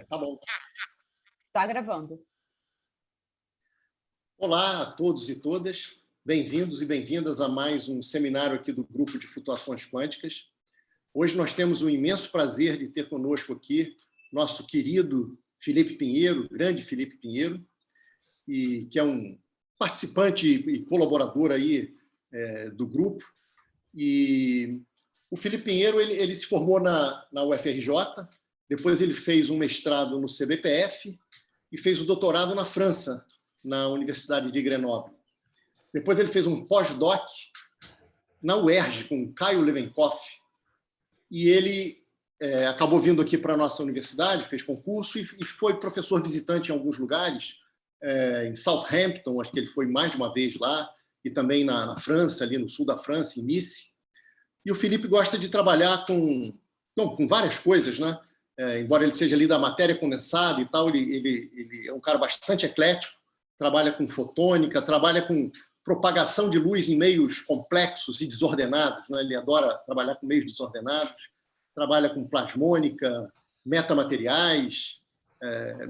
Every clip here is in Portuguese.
Tá bom. Está gravando. Olá a todos e todas. Bem-vindos e bem-vindas a mais um seminário aqui do Grupo de Flutuações Quânticas. Hoje nós temos o imenso prazer de ter conosco aqui nosso querido Felipe Pinheiro, grande Felipe Pinheiro, e que é um participante e colaborador aí do grupo. E o Felipe Pinheiro ele se formou na UFRJ, depois ele fez um mestrado no CBPF e fez o doutorado na França, na Universidade de Grenoble. Depois ele fez um pós-doc na UERJ com Caio Levenkoff, e ele acabou vindo aqui para a nossa universidade, fez concurso e foi professor visitante em alguns lugares, em Southampton, acho que ele foi mais de uma vez lá, e também na França, ali no sul da França, em Nice. E o Felipe gosta de trabalhar com várias coisas, né? Embora ele seja ali da matéria condensada e tal, ele é um cara bastante eclético, trabalha com fotônica, trabalha com propagação de luz em meios complexos e desordenados, né? Ele adora trabalhar com meios desordenados, trabalha com plasmônica, metamateriais.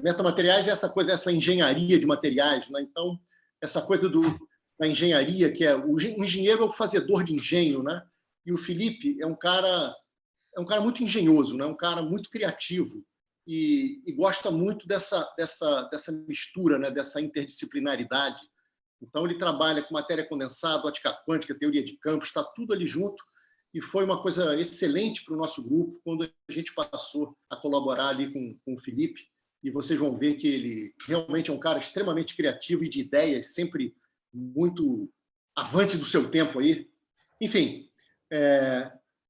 Metamateriais é essa coisa, essa engenharia de materiais, né? Então, essa coisa da engenharia, que o engenheiro é o fazedor de engenho, né? E o Felipe é um cara muito engenhoso, né? Um cara muito criativo e gosta muito dessa mistura, né? Dessa interdisciplinaridade. Então, ele trabalha com matéria condensada, ótica quântica, teoria de campos, está tudo ali junto, e foi uma coisa excelente para o nosso grupo quando a gente passou a colaborar ali com o Felipe, e vocês vão ver que ele realmente é um cara extremamente criativo e de ideias, sempre muito avante do seu tempo aí. Enfim,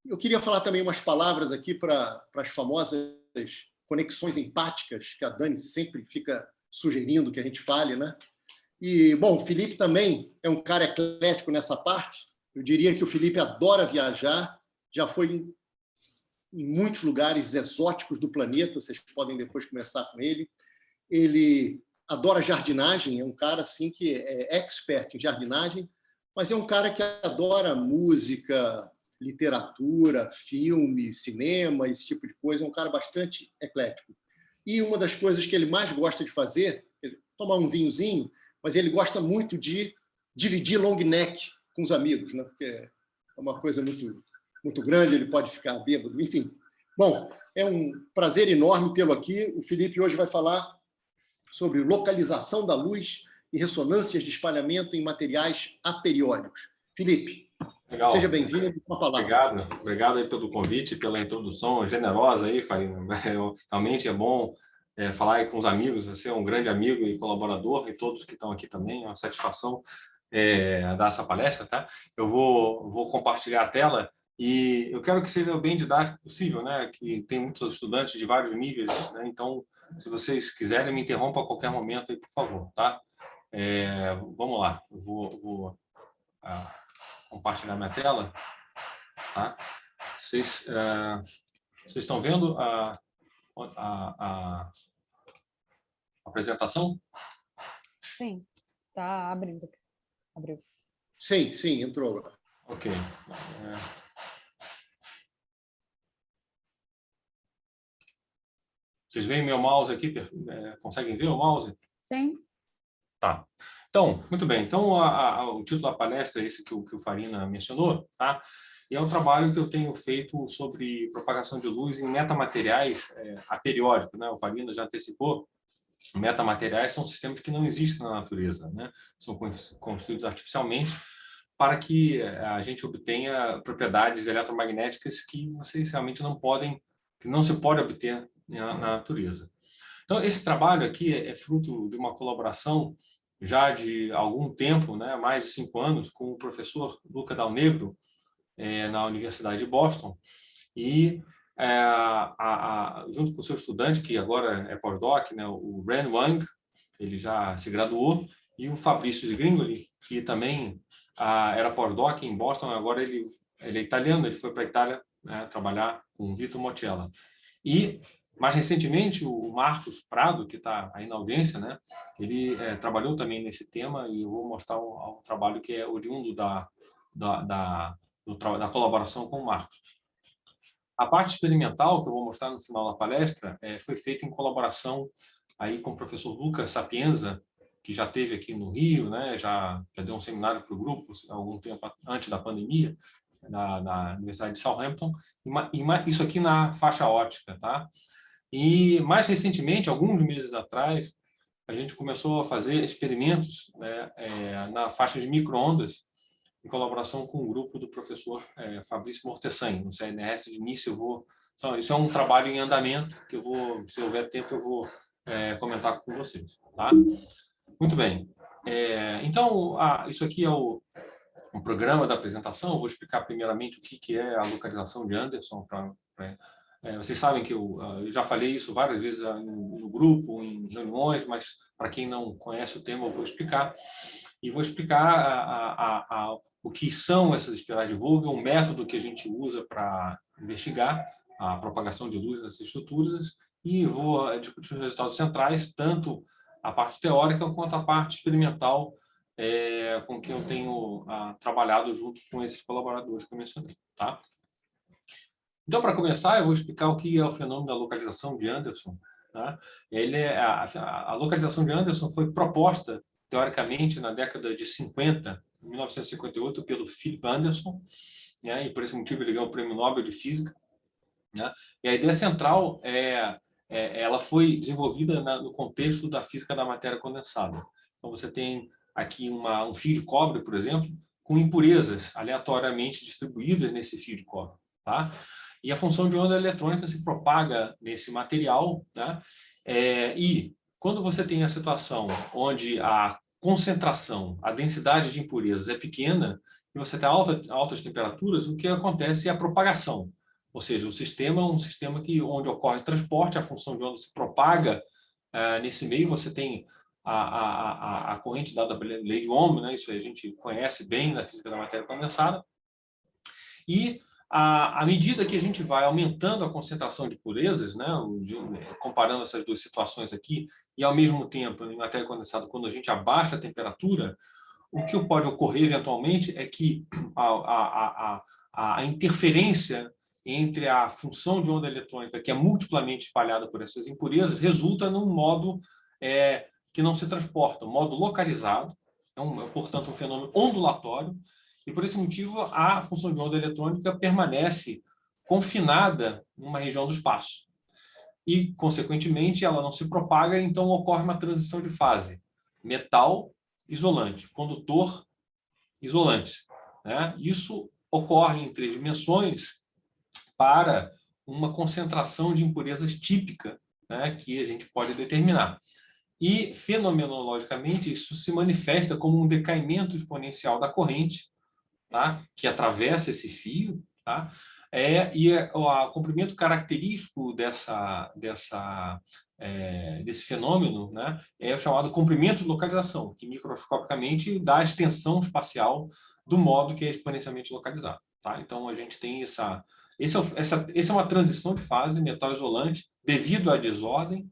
eu queria falar também umas palavras aqui para as famosas conexões empáticas que a Dani sempre fica sugerindo que a gente fale, né? E, bom, o Felipe também é um cara eclético nessa parte. Eu diria que o Felipe adora viajar, já foi em muitos lugares exóticos do planeta, vocês podem depois conversar com ele. Ele adora jardinagem, é um cara assim, que é expert em jardinagem, mas é um cara que adora música, literatura, filme, cinema, esse tipo de coisa, é um cara bastante eclético. E uma das coisas que ele mais gosta de fazer, tomar um vinhozinho, mas ele gosta muito de dividir long neck com os amigos, né? Porque é uma coisa muito, muito grande, ele pode ficar bêbado, enfim. Bom, é um prazer enorme tê-lo aqui. O Felipe hoje vai falar sobre localização da luz e ressonâncias de espalhamento em materiais aperiódicos. Felipe, legal. Seja bem-vindo, uma palavra. Obrigado aí pelo convite, pela introdução generosa aí, Farina. Realmente é bom falar aí com os amigos, você é um grande amigo e colaborador, e todos que estão aqui também, é uma satisfação dar essa palestra, tá? Eu vou compartilhar a tela e eu quero que seja o bem didático possível, né? Que tem muitos estudantes de vários níveis, né? Então, se vocês quiserem, me interrompa a qualquer momento aí, por favor, tá? Vamos lá, eu vou compartilhar minha tela, tá? Vocês estão vendo a apresentação? Sim, está abrindo. Abriu. Sim, entrou agora. Ok. Vocês veem meu mouse aqui? Conseguem ver o mouse? Sim. Tá. Então, muito bem. Então, o título da palestra é esse que o Farina mencionou, tá? E é um trabalho que eu tenho feito sobre propagação de luz em metamateriais aperiódicos, né? O Farina já antecipou. Metamateriais são sistemas que não existem na natureza, né? São construídos artificialmente para que a gente obtenha propriedades eletromagnéticas que vocês realmente que não se pode obter na natureza. Então, esse trabalho aqui é fruto de uma colaboração já de algum tempo, né, mais de 5 anos, com o professor Luca Dal Negro, na Universidade de Boston, e junto com o seu estudante, que agora é pós-doc, né, o Ren Wang, ele já se graduou, e o Fabrício Gringoli, que também era pós-doc em Boston, agora ele é italiano, ele foi para a Itália, né, trabalhar com o Vitor Mottiella. E, mais recentemente, o Marcos Prado, que está aí na audiência, né, ele trabalhou também nesse tema, e eu vou mostrar um trabalho que é oriundo da colaboração com o Marcos. A parte experimental, que eu vou mostrar no final da palestra, foi feita em colaboração aí com o professor Lucas Sapienza, que já esteve aqui no Rio, né? Já deu um seminário para o grupo algum tempo antes da pandemia, na Universidade de Southampton, isso aqui na faixa ótica, tá? E mais recentemente, alguns meses atrás, a gente começou a fazer experimentos, né, na faixa de micro-ondas, em colaboração com o grupo do professor Fabrício Mortesani, no CNRS de Nice. Isso é um trabalho em andamento, que eu vou, se houver tempo, eu vou comentar com vocês. Tá? Muito bem. Então, isso aqui é um programa da apresentação. Eu vou explicar primeiramente o que é a localização de Anderson. Vocês sabem que eu já falei isso várias vezes no grupo, em reuniões, mas para quem não conhece o tema, eu vou explicar. E vou explicar o que são essas espirais de Vogel, o método que a gente usa para investigar a propagação de luz nessas estruturas, e vou discutir os resultados centrais, tanto a parte teórica quanto a parte experimental, com que eu tenho trabalhado junto com esses colaboradores que eu mencionei. Tá? Então, para começar, eu vou explicar o que é o fenômeno da localização de Anderson. Tá? A localização de Anderson foi proposta, teoricamente, na década de 50, em 1958, pelo Philip Anderson, né? E por esse motivo ele ganhou o Prêmio Nobel de Física. Né? E a ideia central ela foi desenvolvida no contexto da física da matéria condensada. Então, você tem aqui um fio de cobre, por exemplo, com impurezas aleatoriamente distribuídas nesse fio de cobre. Tá? E a função de onda eletrônica se propaga nesse material. Né? E quando você tem a situação onde a concentração, a densidade de impurezas é pequena, e você tem altas temperaturas, o que acontece é a propagação. Ou seja, o sistema é um sistema onde ocorre transporte, a função de onda se propaga nesse meio. Você tem a corrente dada pela lei de Ohm, né? Isso a gente conhece bem na física da matéria condensada. E à medida que a gente vai aumentando a concentração de impurezas, né, comparando essas duas situações aqui, e ao mesmo tempo, em matéria condensada, quando a gente abaixa a temperatura, o que pode ocorrer eventualmente é que a interferência entre a função de onda eletrônica, que é multiplamente espalhada por essas impurezas, resulta num modo que não se transporta, um modo localizado, portanto, um fenômeno ondulatório, e por esse motivo a função de onda eletrônica permanece confinada numa região do espaço. E, consequentemente, ela não se propaga, então ocorre uma transição de fase. Metal, isolante. Condutor, isolante. Né? Isso ocorre em 3 dimensões para uma concentração de impurezas típica, né, que a gente pode determinar. E, fenomenologicamente, isso se manifesta como um decaimento exponencial da corrente, tá, que atravessa esse fio, tá, o comprimento característico desse fenômeno, né, é o chamado comprimento de localização, que microscopicamente dá a extensão espacial do modo que é exponencialmente localizado. Tá? Então, a gente tem essa é uma transição de fase metal isolante devido à desordem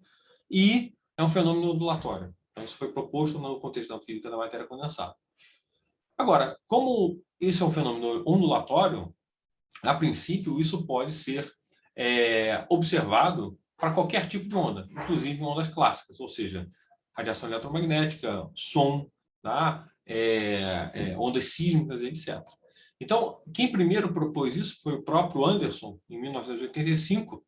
e é um fenômeno ondulatório. Então, isso foi proposto no contexto da física da matéria condensada. Agora, como isso é um fenômeno ondulatório, a princípio, isso pode ser observado para qualquer tipo de onda, inclusive ondas clássicas, ou seja, radiação eletromagnética, som, tá? Ondas sísmicas, etc. Então, quem primeiro propôs isso foi o próprio Anderson, em 1985,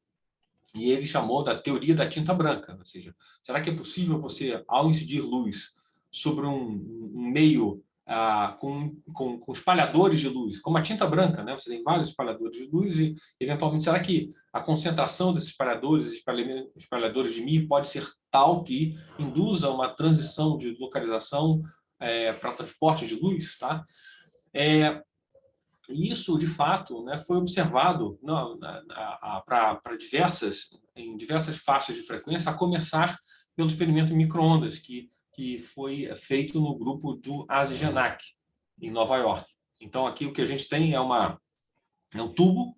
e ele chamou da teoria da tinta branca. Ou seja, será que é possível você, ao incidir luz sobre um meio com espalhadores de luz, como a tinta branca, né? Você tem vários espalhadores de luz e, eventualmente, será que a concentração desses espalhadores de Mi pode ser tal que induza uma transição de localização para transporte de luz? Tá? Isso, de fato, né, foi observado em diversas faixas de frequência, a começar pelo experimento em micro-ondas, que foi feito no grupo do Azi Janak, em Nova York. Então, aqui o que a gente tem é um tubo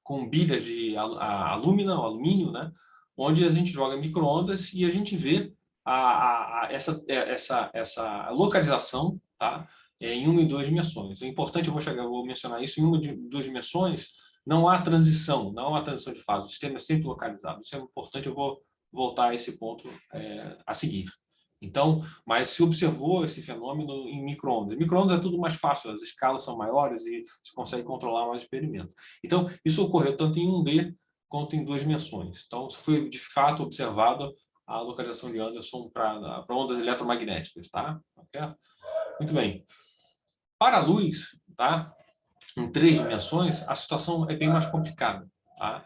com bilhas de alumínio, né, onde a gente joga micro-ondas e a gente vê essa localização, tá, em 1 e 2 dimensões. É importante, eu vou mencionar isso, em 1 e 2 dimensões, não há transição, não há transição de fase, o sistema é sempre localizado. Isso é importante, eu vou voltar a esse ponto a seguir. Então, mas se observou esse fenômeno em micro-ondas. Micro-ondas é tudo mais fácil, as escalas são maiores e se consegue controlar mais o experimento. Então, isso ocorreu tanto em 1D quanto em 2 dimensões. Então, foi de fato observado a localização de Anderson para ondas eletromagnéticas, tá? Okay? Muito bem. Para a luz, tá? Em 3 dimensões, a situação é bem mais complicada, tá?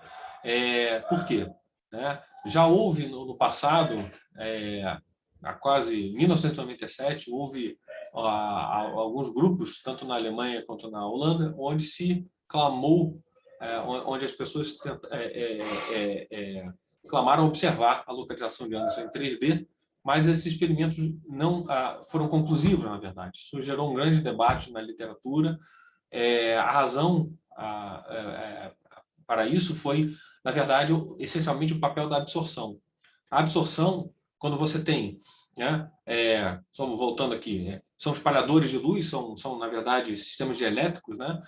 Por quê? Né? Já houve no passado, há quase 1997, houve alguns grupos, tanto na Alemanha quanto na Holanda, onde se clamou, onde as pessoas clamaram observar a localização de Anderson em 3D, mas esses experimentos não foram conclusivos, na verdade. Isso gerou um grande debate na literatura. A razão para isso foi, na verdade, essencialmente o papel da absorção. A absorção, quando você tem, né, voltando aqui, são espalhadores de luz, são na verdade, sistemas dielétricos, né?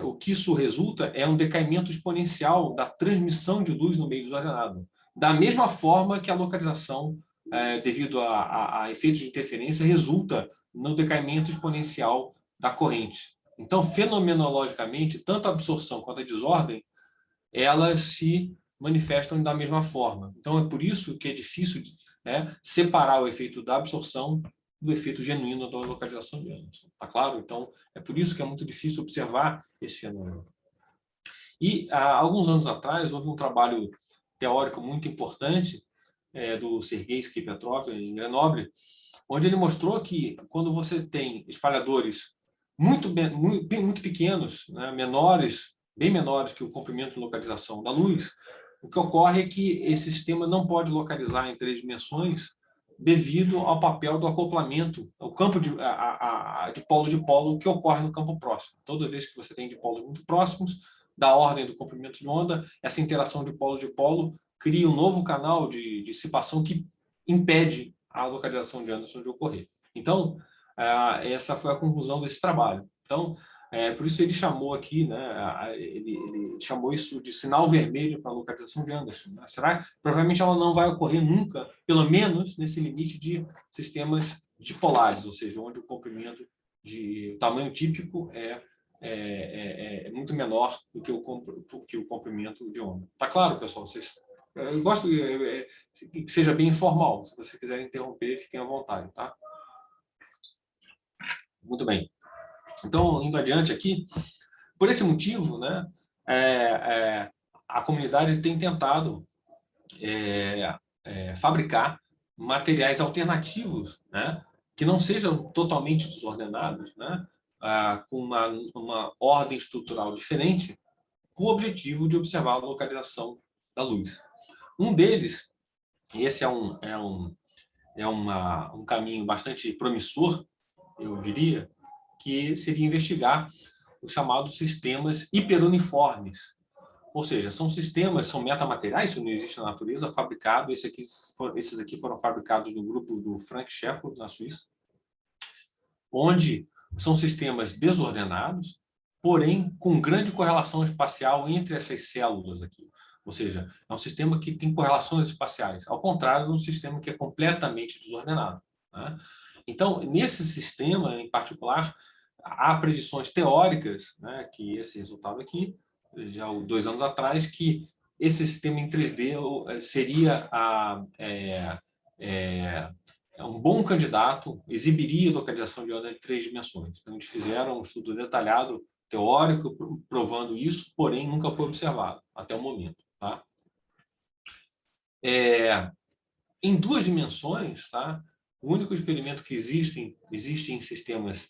O que isso resulta é um decaimento exponencial da transmissão de luz no meio desordenado. Da mesma forma que a localização, devido a efeitos de interferência, resulta no decaimento exponencial da corrente. Então, fenomenologicamente, tanto a absorção quanto a desordem, elas se manifestam da mesma forma. Então, é por isso que é difícil, né, separar o efeito da absorção do efeito genuíno da localização de Anderson. Tá claro? Então, é por isso que é muito difícil observar esse fenômeno. E, há alguns anos atrás, houve um trabalho teórico muito importante do Sergei Petrov, em Grenoble, onde ele mostrou que, quando você tem espalhadores muito pequenos, né, bem menores que o comprimento de localização da luz, o que ocorre é que esse sistema não pode localizar em 3 dimensões devido ao papel do acoplamento, o campo de polo que ocorre no campo próximo. Toda vez que você tem dipolos muito próximos, da ordem do comprimento de onda, essa interação de polo cria um novo canal de dissipação que impede a localização de Anderson de ocorrer. Então, essa foi a conclusão desse trabalho. Então, por isso ele chamou aqui, né, ele chamou isso de sinal vermelho para a localização de Anderson. Né? Provavelmente ela não vai ocorrer nunca, pelo menos nesse limite de sistemas dipolares, ou seja, onde o comprimento de tamanho típico é muito menor do que o comprimento de onda. Tá claro, pessoal? Eu gosto que seja bem informal. Se vocês quiserem interromper, fiquem à vontade, tá? Muito bem. Então, indo adiante aqui, por esse motivo, né, a comunidade tem tentado fabricar materiais alternativos, né, que não sejam totalmente desordenados, né, com uma ordem estrutural diferente, com o objetivo de observar a localização da luz. Um deles, e esse é um caminho bastante promissor, eu diria, que seria investigar os chamados sistemas hiperuniformes. Ou seja, são metamateriais, isso não existe na natureza, fabricados, esses aqui foram fabricados no grupo do Frank Sheffield, na Suíça, onde são sistemas desordenados, porém com grande correlação espacial entre essas células aqui. Ou seja, é um sistema que tem correlações espaciais, ao contrário de um sistema que é completamente desordenado. Né? Então, nesse sistema em particular, há predições teóricas, né, que esse resultado aqui, já 2 anos atrás, que esse sistema em 3D seria um bom candidato, exibiria localização de onda em 3 dimensões. Então, eles fizeram um estudo detalhado, teórico, provando isso, porém nunca foi observado até o momento. Tá? Em 2 dimensões, tá? O único experimento que existe em sistemas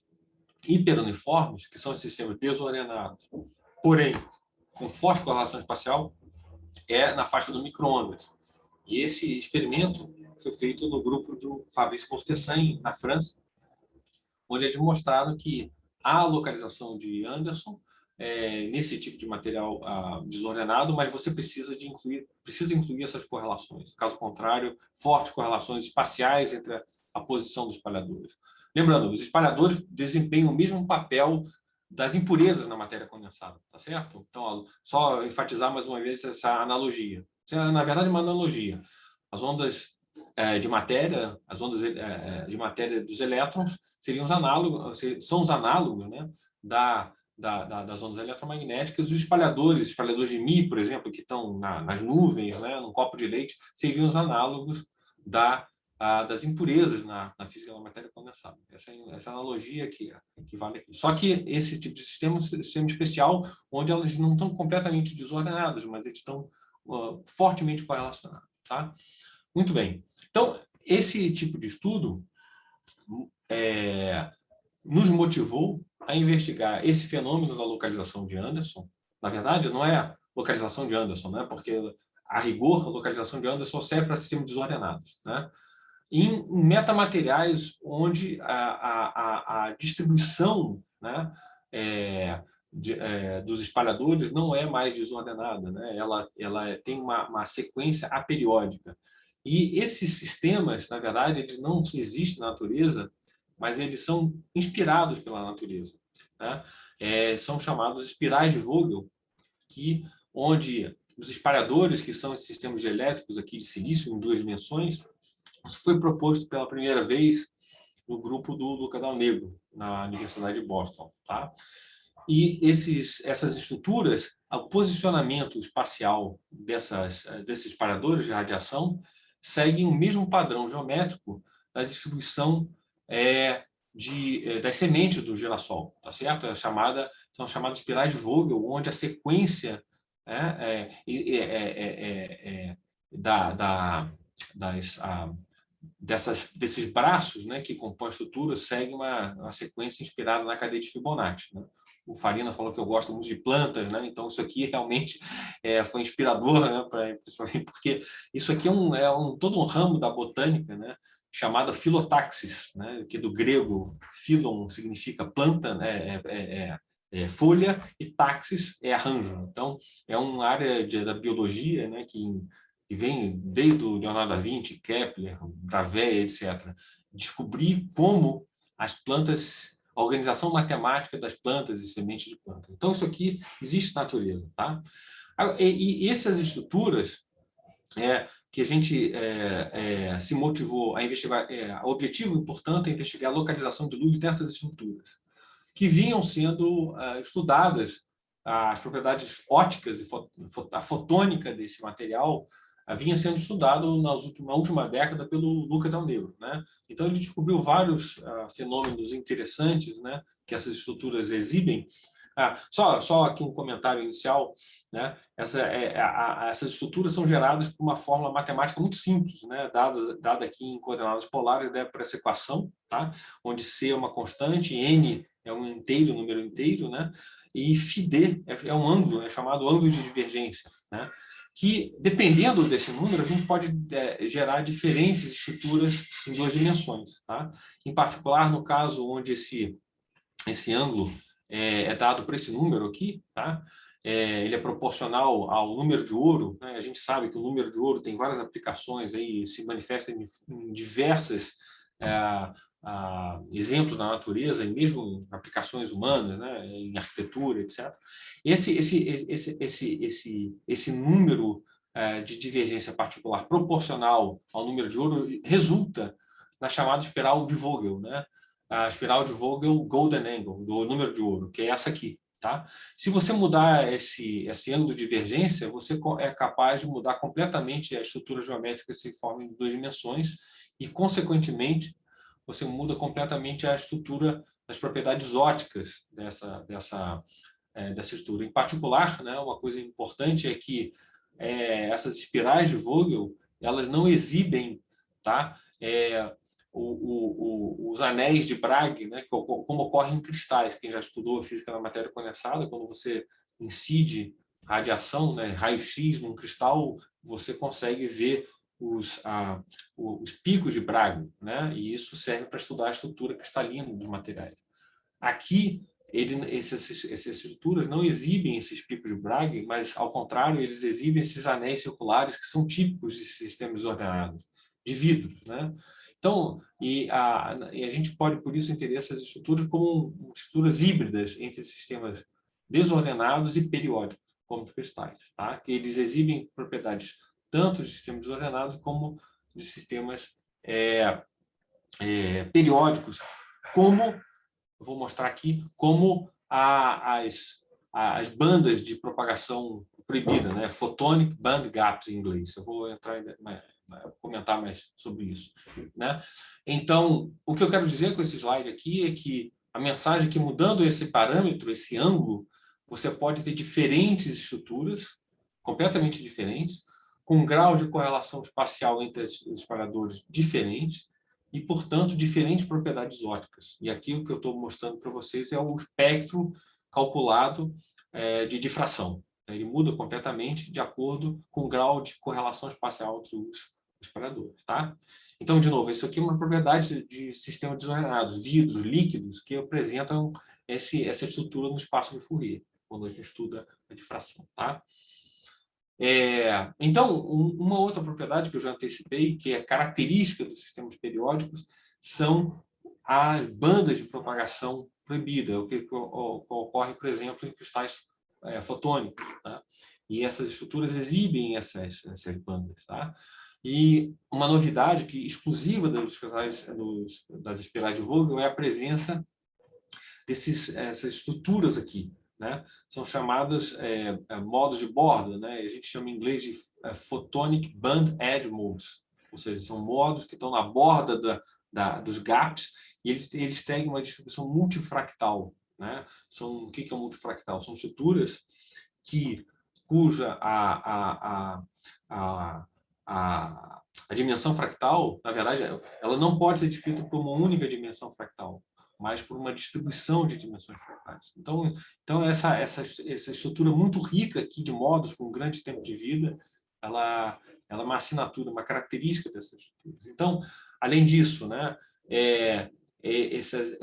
hiperuniformes, que são sistemas desordenados, porém com forte correlação espacial, é na faixa do micro-ondas. E esse experimento foi feito no grupo do Fabrice Courtesin, na França, onde eles mostraram que há localização de Anderson nesse tipo de material desordenado, mas você precisa incluir essas correlações. Caso contrário, fortes correlações espaciais entre a posição dos espalhadores. Lembrando, os espalhadores desempenham o mesmo papel das impurezas na matéria condensada, tá certo? Então, só enfatizar mais uma vez essa analogia. Na verdade, é uma analogia. As ondas de matéria, as ondas de matéria dos elétrons seriam são os análogos, né, das ondas eletromagnéticas. Os espalhadores de Mi, por exemplo, que estão nas nuvens, né, num copo de leite, seriam os análogos das impurezas na física da matéria condensada. Essa analogia que vale aqui. Só que esse tipo de sistema é um sistema especial, onde elas não estão completamente desordenadas, mas eles estão fortemente correlacionados. Tá? Muito bem. Então, esse tipo de estudo nos motivou a investigar esse fenômeno da localização de Anderson. Na verdade, não é localização de Anderson, né? Porque, a rigor, a localização de Anderson serve para sistemas desordenados, né? Em metamateriais onde a distribuição, né, dos espalhadores não é mais desordenada, né? Ela tem uma sequência aperiódica. E esses sistemas, na verdade, eles não existem na natureza, mas eles são inspirados pela natureza, né? São chamados espirais de Vogel, onde os espalhadores, que são esses sistemas elétricos aqui de silício em 2 dimensões, isso foi proposto pela primeira vez no grupo do Luca Dal Negro, na Universidade de Boston. Tá? E essas estruturas, o posicionamento espacial desses espalhadores de radiação seguem o mesmo padrão geométrico da distribuição das sementes do girassol, tá certo? São chamadas espirais de Vogel, onde a sequência desses braços, né, que compõem a estrutura, segue uma sequência inspirada na cadeia de Fibonacci, né? O Farina falou que eu gosto muito de plantas, né? Então isso aqui realmente foi inspirador, né? Principalmente porque isso aqui todo um ramo da botânica, né? Chamada filotaxis, né? Que do grego philon significa planta, né? Folha, e taxis é arranjo. Então é uma área da biologia, né? Que vem desde o Leonardo da Vinci, Kepler, Davey, etc. Descobrir como as plantas, a organização matemática das plantas e sementes de plantas. Então, isso aqui existe na natureza. Tá? E essas estruturas que a gente se motivou a investigar, o objetivo, portanto, é investigar a localização de luz dessas estruturas, que vinham sendo estudadas, as propriedades ópticas e a fotônica desse material vinha sendo estudado na última década pelo Luca Dal Negro, né? Então ele descobriu vários fenômenos interessantes, né, que essas estruturas exibem. Só aqui um comentário inicial, né? Essas estruturas são geradas por uma fórmula matemática muito simples, né, dada aqui em coordenadas polares para essa equação, tá? Onde C é uma constante, N é um número inteiro, né? E φd é um ângulo, é chamado ângulo de divergência, né? Que, dependendo desse número, a gente pode gerar diferentes estruturas em 2 dimensões. Tá? Em particular, no caso onde esse ângulo é dado por esse número aqui, tá? Ele é proporcional ao número de ouro, né? A gente sabe que o número de ouro tem várias aplicações, aí, se manifesta em diversas exemplos da natureza, e mesmo em aplicações humanas, né? Em arquitetura, etc. Esse número de divergência particular proporcional ao número de ouro resulta na chamada espiral de Vogel, né? A espiral de Vogel Golden Angle, do número de ouro, que é essa aqui. Tá? Se você mudar esse ângulo de divergência, você é capaz de mudar completamente a estrutura geométrica que se forma em 2 dimensões e, consequentemente, você muda completamente a estrutura das propriedades ópticas dessa estrutura. Em particular, né, uma coisa importante é que essas espirais de Vogel, elas não exibem, tá, os anéis de Bragg, né, como ocorre em cristais. Quem já estudou a física da matéria condensada, quando você incide radiação, né, raio-x num cristal, você consegue ver os picos de Bragg, né, e isso serve para estudar a estrutura cristalina dos materiais. Aqui, essas estruturas não exibem esses picos de Bragg, mas, ao contrário, eles exibem esses anéis circulares que são típicos de sistemas desordenados, de vidros, né? Então, e a gente pode, por isso, entender essas estruturas como estruturas híbridas entre sistemas desordenados e periódicos, como os cristais, tá? Que eles exibem propriedades tanto de sistemas desordenados como de sistemas periódicos, como, eu vou mostrar aqui, como as bandas de propagação proibida, né? Photonic Band Gaps em inglês. Eu vou comentar mais sobre isso, né? Então, o que eu quero dizer com esse slide aqui é que a mensagem é que, mudando esse parâmetro, esse ângulo, você pode ter diferentes estruturas, completamente diferentes, com um grau de correlação espacial entre os espalhadores diferentes e, portanto, diferentes propriedades ópticas. E aqui o que eu estou mostrando para vocês é o espectro calculado de difração. Ele muda completamente de acordo com o grau de correlação espacial dos espalhadores, tá? Então, de novo, isso aqui é uma propriedade de sistemas desordenados, vidros, líquidos, que apresentam essa estrutura no espaço de Fourier, quando a gente estuda a difração, tá? Então, uma outra propriedade que eu já antecipei, que é característica dos sistemas periódicos, são as bandas de propagação proibida, o que ocorre, por exemplo, em cristais fotônicos, tá? E essas estruturas exibem essas bandas, tá? E uma novidade exclusiva dos cristais das espirais de Vogel é a presença essas estruturas aqui, né? São chamadas modos de borda, né? A gente chama em inglês de Photonic Band Edge Modes, ou seja, são modos que estão na borda dos gaps e eles seguem uma distribuição multifractal, né? O que é um multifractal? São estruturas cuja a dimensão fractal, na verdade, ela não pode ser descrita por uma única dimensão fractal, mas por uma distribuição de dimensões fractais. Então essa estrutura muito rica aqui de modos com grande tempo de vida, ela é uma assinatura, uma característica dessa estrutura. Então, além disso, né,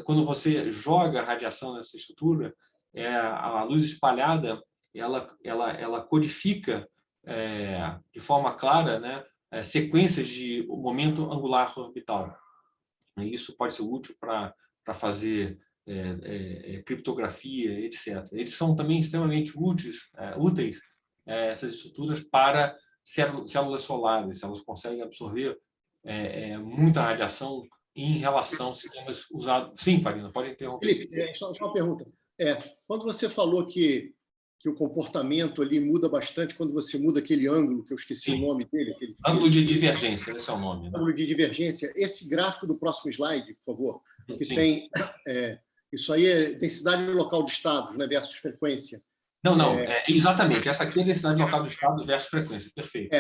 quando você joga a radiação nessa estrutura, a luz espalhada, ela codifica de forma clara, né, sequências de momento angular orbital. E isso pode ser útil para fazer criptografia, etc. Eles são também extremamente úteis, essas estruturas, para células solares. Elas conseguem absorver muita radiação em relação a sistemas usados. Sim, Farina, pode interromper. Felipe, só uma pergunta. Quando você falou que o comportamento ali muda bastante quando você muda aquele ângulo, que eu esqueci o nome dele. Ângulo de divergência, esse é o nome. Né? Ângulo de divergência. Esse gráfico do próximo slide, por favor, que Sim. tem... isso aí é densidade local de estados, né, versus frequência. Não, exatamente. Essa aqui é a densidade local do estado versus frequência. Perfeito.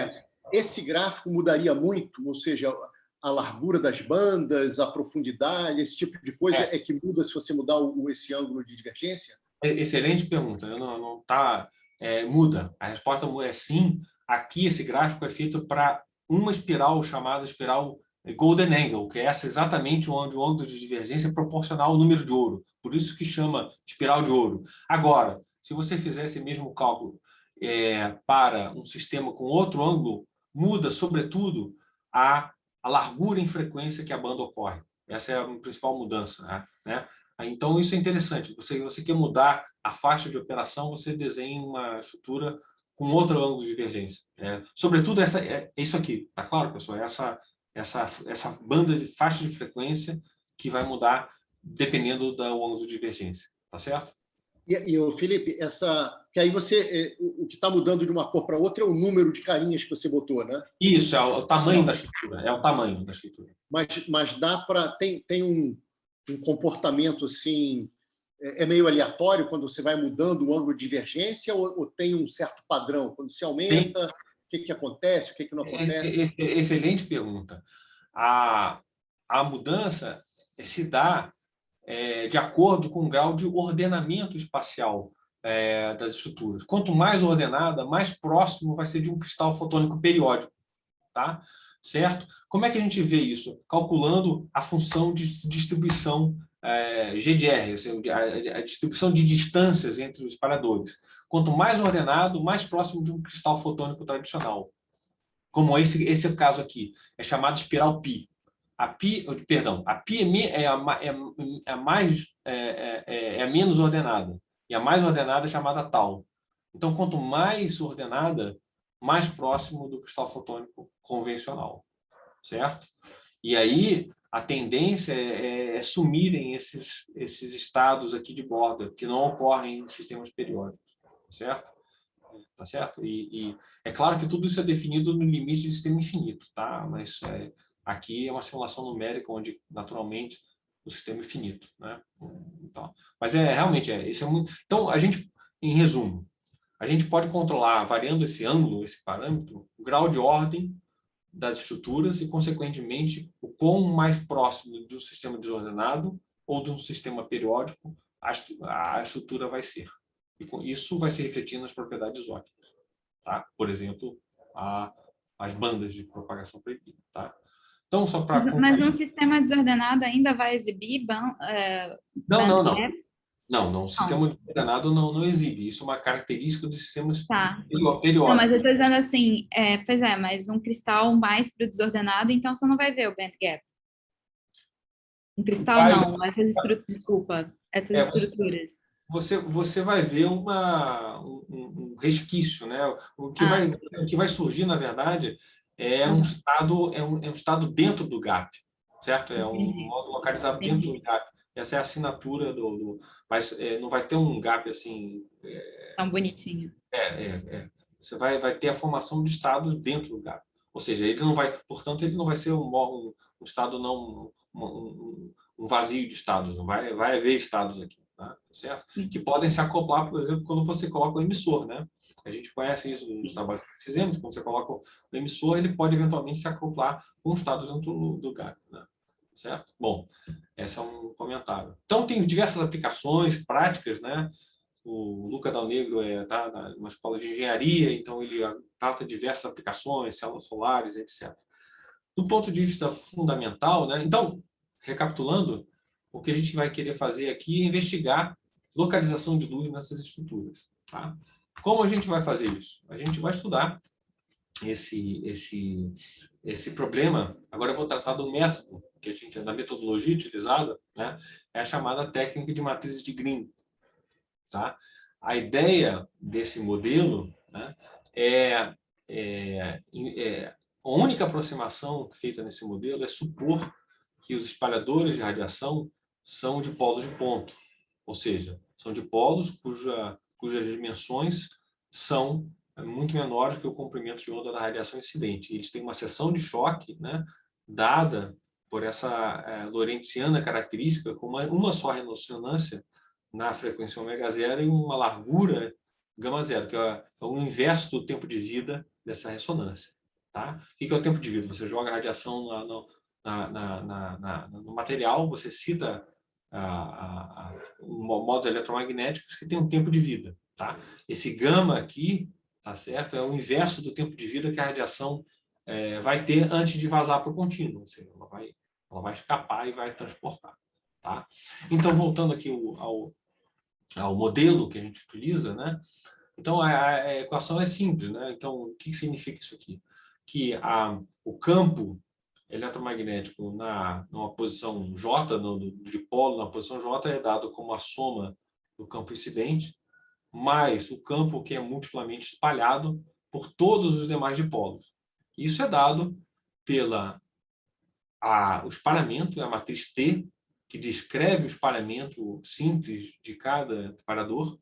Esse gráfico mudaria muito, ou seja, a largura das bandas, a profundidade, esse tipo de coisa é que muda se você mudar esse ângulo de divergência? Excelente pergunta. Muda. A resposta é sim. Aqui, esse gráfico é feito para uma espiral chamada espiral Golden Angle, que é essa exatamente onde o ângulo de divergência é proporcional ao número de ouro. Por isso que chama espiral de ouro. Agora, se você fizer esse mesmo cálculo para um sistema com outro ângulo, muda, sobretudo, a largura em frequência que a banda ocorre. Essa é a principal mudança, né? Então, isso é interessante. Você quer mudar a faixa de operação, você desenha uma estrutura com outro ângulo de divergência. Sobretudo, isso aqui. Está claro, pessoal? Essa banda de faixa de frequência que vai mudar dependendo do ângulo de divergência. Tá certo? E Felipe, que aí o que está mudando de uma cor para outra é o número de carinhas que você botou, né? Isso, é o tamanho da estrutura. É o tamanho da estrutura. Mas dá para... Tem um comportamento assim, meio aleatório quando você vai mudando o ângulo de divergência ou tem um certo padrão? Quando se aumenta, o que acontece, o que não acontece? Excelente pergunta. A mudança se dá de acordo com o grau de ordenamento espacial das estruturas. Quanto mais ordenada, mais próximo vai ser de um cristal fotônico periódico. Tá? Certo? Como é que a gente vê isso? Calculando a função de distribuição GDR, ou seja, a distribuição de distâncias entre os espalhadores. Quanto mais ordenado, mais próximo de um cristal fotônico tradicional. Como esse é o caso aqui. É chamado espiral π. a pi é a menos ordenada. E a mais ordenada é chamada tau. Então, quanto mais ordenada, mais próximo do cristal fotônico convencional, certo? E aí, a tendência é sumirem esses estados aqui de borda, que não ocorrem em sistemas periódicos, certo? Tá certo? E é claro que tudo isso é definido no limite de sistema infinito, tá? Mas aqui é uma simulação numérica onde, naturalmente, o sistema é finito, né? Então, mas realmente isso é muito. Então, a gente, em resumo, a gente pode controlar, variando esse ângulo, esse parâmetro, o grau de ordem das estruturas e, consequentemente, o quão mais próximo do sistema desordenado ou de um sistema periódico a estrutura vai ser. E isso vai se refletir nas propriedades ópticas, tá? Por exemplo, as bandas de propagação proibida, tá? Então, só para Mas um sistema desordenado ainda vai exibir não. bandgap? Não, o sistema desordenado não exibe. Isso é uma característica dos sistemas periódicos. Não, mas eu estou dizendo assim, pois é, mas um cristal mais para o desordenado, então você não vai ver o bandgap. Um cristal não, essas estruturas. Você vai ver um resquício, né? O que vai surgir, na verdade, é um estado dentro do gap, certo? É um modo localizado dentro do gap. Essa é a assinatura mas não vai ter um gap assim tão bonitinho. Você vai ter a formação de estados dentro do gap. Ou seja, portanto, ele não vai ser um estado um vazio de estados. Não vai haver estados aqui, tá? Certo? Que podem se acoplar, por exemplo, quando você coloca o emissor, né? A gente conhece isso nos trabalhos que fizemos. Quando você coloca o emissor, ele pode eventualmente se acoplar com estados dentro do gap, né? Certo? Bom, esse é um comentário. Então, tem diversas aplicações práticas, né? O Luca Dal Negro está numa escola de engenharia, então ele trata diversas aplicações, células solares, etc. Do ponto de vista fundamental, né? Então, recapitulando, o que a gente vai querer fazer aqui é investigar localização de luz nessas estruturas, tá? Como a gente vai fazer isso? A gente vai estudar esse problema. Agora eu vou tratar do método da metodologia utilizada, né? É a chamada técnica de matrizes de Green, tá? A ideia desse modelo, né, a única aproximação feita nesse modelo é supor que os espalhadores de radiação são de polos de ponto, ou seja, são de polos cujas dimensões são muito menores que o comprimento de onda da radiação incidente. Eles têm uma seção de choque, né, dada por essa lorentziana característica com uma só ressonância na frequência ω0 e uma largura γ0, que é o inverso do tempo de vida dessa ressonância. Tá? O que é o tempo de vida? Você joga a radiação no material, você cita modos eletromagnéticos que têm um tempo de vida. Tá? Esse gama aqui, tá certo? É o inverso do tempo de vida que a radiação vai ter antes de vazar para o contínuo. Ou seja, ela vai escapar e vai transportar. Tá? Então, voltando aqui ao modelo que a gente utiliza, né? Então, a equação é simples, né? Então, o que significa isso aqui? Que o campo eletromagnético numa posição J, de polo na posição J, é dado como a soma do campo incidente, mais o campo que é multiplamente espalhado por todos os demais dipolos. Isso é dado o espalhamento, a matriz T, que descreve o espalhamento simples de cada disparador,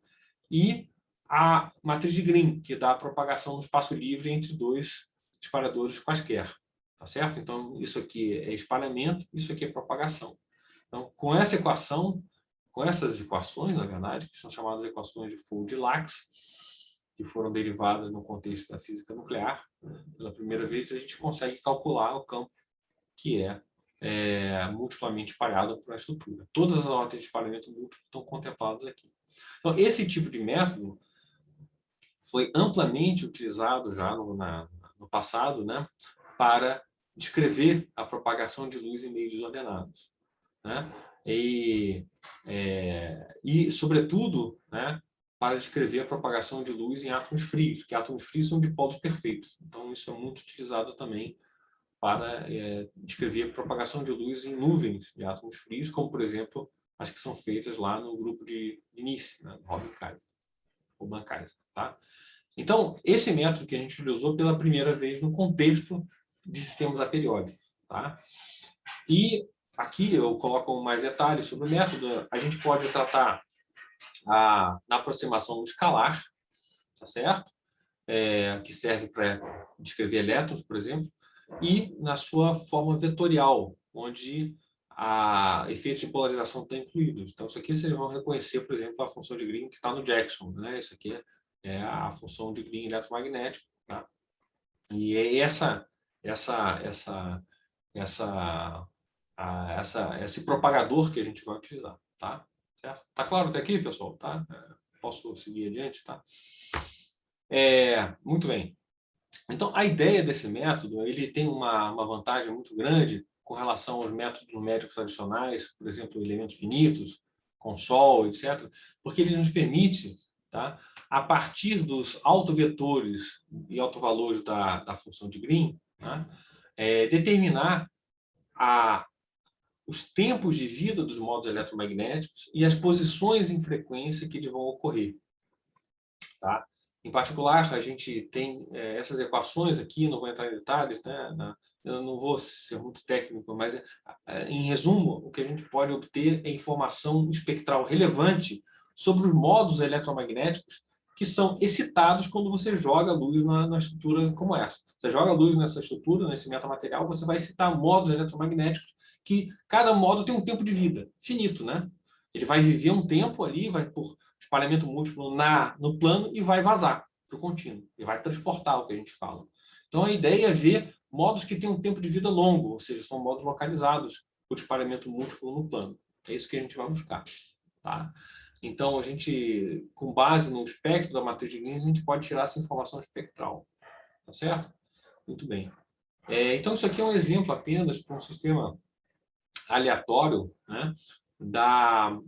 e a matriz de Green, que dá a propagação no espaço livre entre dois disparadores quaisquer. Tá certo? Então, isso aqui é espalhamento, isso aqui é propagação. Então, com essas equações, na verdade, que são chamadas equações de Fold-Lax, que foram derivadas no contexto da física nuclear, pela primeira vez a gente consegue calcular o campo que é multiplamente espalhado por uma estrutura. Todas as ordens de espalhamento múltiplo estão contempladas aqui. Então, esse tipo de método foi amplamente utilizado já no passado, né, para descrever a propagação de luz em meios desordenados, né? E sobretudo, né, para descrever a propagação de luz em átomos frios, que átomos frios são de polos perfeitos. Então, isso é muito utilizado também para descrever propagação de luz em nuvens de átomos frios, como, por exemplo, as que são feitas lá no grupo de Nice, né, Robin Kaiser, tá? Então, esse método que a gente utilizou pela primeira vez no contexto de sistemas aperiódicos, tá? E aqui eu coloco mais detalhes sobre o método. A gente pode tratar na aproximação no escalar, tá certo? Que serve para descrever elétrons, por exemplo, e na sua forma vetorial, onde efeitos de polarização estão incluídos. Então, isso aqui vocês vão reconhecer, por exemplo, a função de Green que está no Jackson, né? Isso aqui é a função de Green eletromagnético, tá? E é esse propagador que a gente vai utilizar, tá? Certo? Tá claro até aqui, pessoal? Tá? Posso seguir adiante, tá? Muito bem. Então, a ideia desse método, ele tem uma vantagem muito grande com relação aos métodos numéricos tradicionais, por exemplo, elementos finitos, com Sol, etc., porque ele nos permite, tá, a partir dos autovetores e autovalores da função de Green, tá, determinar os tempos de vida dos modos eletromagnéticos e as posições em frequência que eles vão ocorrer. Tá? Em particular, a gente tem essas equações aqui, não vou entrar em detalhes, né? Eu não vou ser muito técnico, mas, em resumo, o que a gente pode obter é informação espectral relevante sobre os modos eletromagnéticos que são excitados quando você joga luz na estrutura como essa. Você joga luz nessa estrutura, nesse metamaterial, você vai excitar modos eletromagnéticos que cada modo tem um tempo de vida finito, né? Ele vai viver um tempo ali, vai por espalhamento múltiplo no plano e vai vazar para o contínuo. E vai transportar o que a gente fala. Então, a ideia é ver modos que têm um tempo de vida longo, ou seja, são modos localizados por espalhamento múltiplo no plano. É isso que a gente vai buscar. Tá? Então, a gente, com base no espectro da matriz de Green, a gente pode tirar essa informação espectral. Tá certo? Muito bem. Então, isso aqui é um exemplo apenas para um sistema aleatório, né, da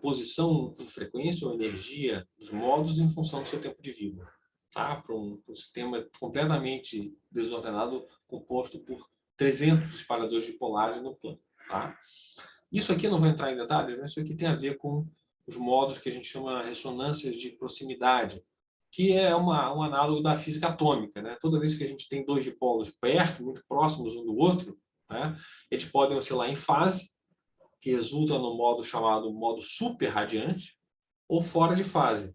posição em frequência ou energia dos modos em função do seu tempo de vida. Tá? Para um sistema completamente desordenado, composto por 300 espalhadores dipolares no plano. Tá? Isso aqui eu não vou entrar em detalhes, mas isso aqui tem a ver com os modos que a gente chama ressonâncias de proximidade, que é um análogo da física atômica. Né? Toda vez que a gente tem dois dipolos perto, muito próximos um do outro, né, eles podem oscilar em fase, que resulta no modo chamado modo superradiante, ou fora de fase,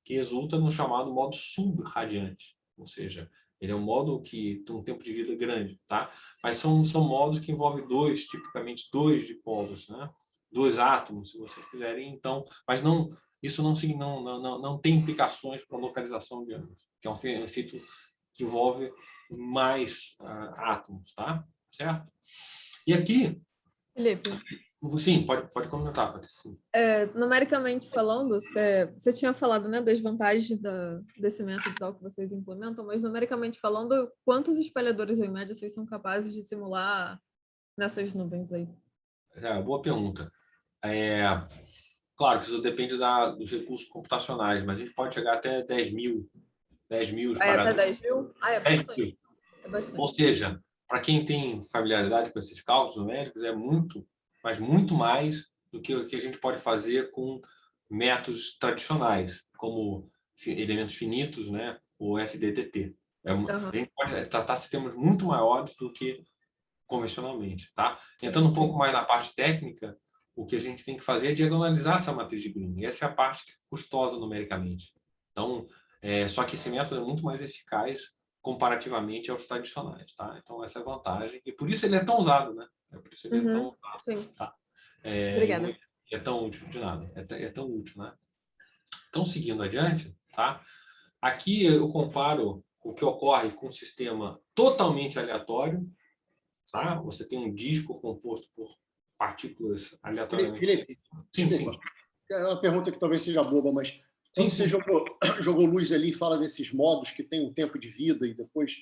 que resulta no chamado modo subradiante. Ou seja, ele é um modo que tem um tempo de vida grande, tá? Mas são modos que envolvem tipicamente dois dipolos, né? Dois átomos, se vocês quiserem. Então, mas isso não tem implicações para a localização de ângulos, que é um efeito que envolve mais átomos, tá? Certo? E aqui... Felipe. Sim, pode comentar, Patrícia. Numericamente falando, você tinha falado, né, das vantagens desse método tal que vocês implementam, mas numericamente falando, quantos espalhadores em média vocês são capazes de simular nessas nuvens aí? Boa pergunta. Claro que isso depende dos recursos computacionais, mas a gente pode chegar até 10 mil espalhadores. Até 10 mil? É 10 bastante. mil. É bastante. Ou seja, para quem tem familiaridade com esses cálculos numéricos, é muito, mas muito mais do que o que a gente pode fazer com métodos tradicionais, como elementos finitos, né, ou FDTT. A gente pode tratar sistemas muito maiores do que convencionalmente. Tá? Entrando um pouco mais na parte técnica, o que a gente tem que fazer é diagonalizar essa matriz de Green. Essa é a parte custosa numericamente. Então, só que esse método é muito mais eficaz comparativamente aos tradicionais. Tá? Então, essa é a vantagem. E por isso ele é tão usado, né? Por isso ele é tão usado. Sim. Tá? Obrigada. É tão útil, de nada. É tão útil, né? Então, seguindo adiante, tá? Aqui eu comparo o que ocorre com um sistema totalmente aleatório. Tá? Você tem um disco composto por partículas aleatoriamente. Felipe, desculpa. Sim. É uma pergunta que talvez seja boba, mas quando você jogou luz ali e fala desses modos que tem um tempo de vida e depois...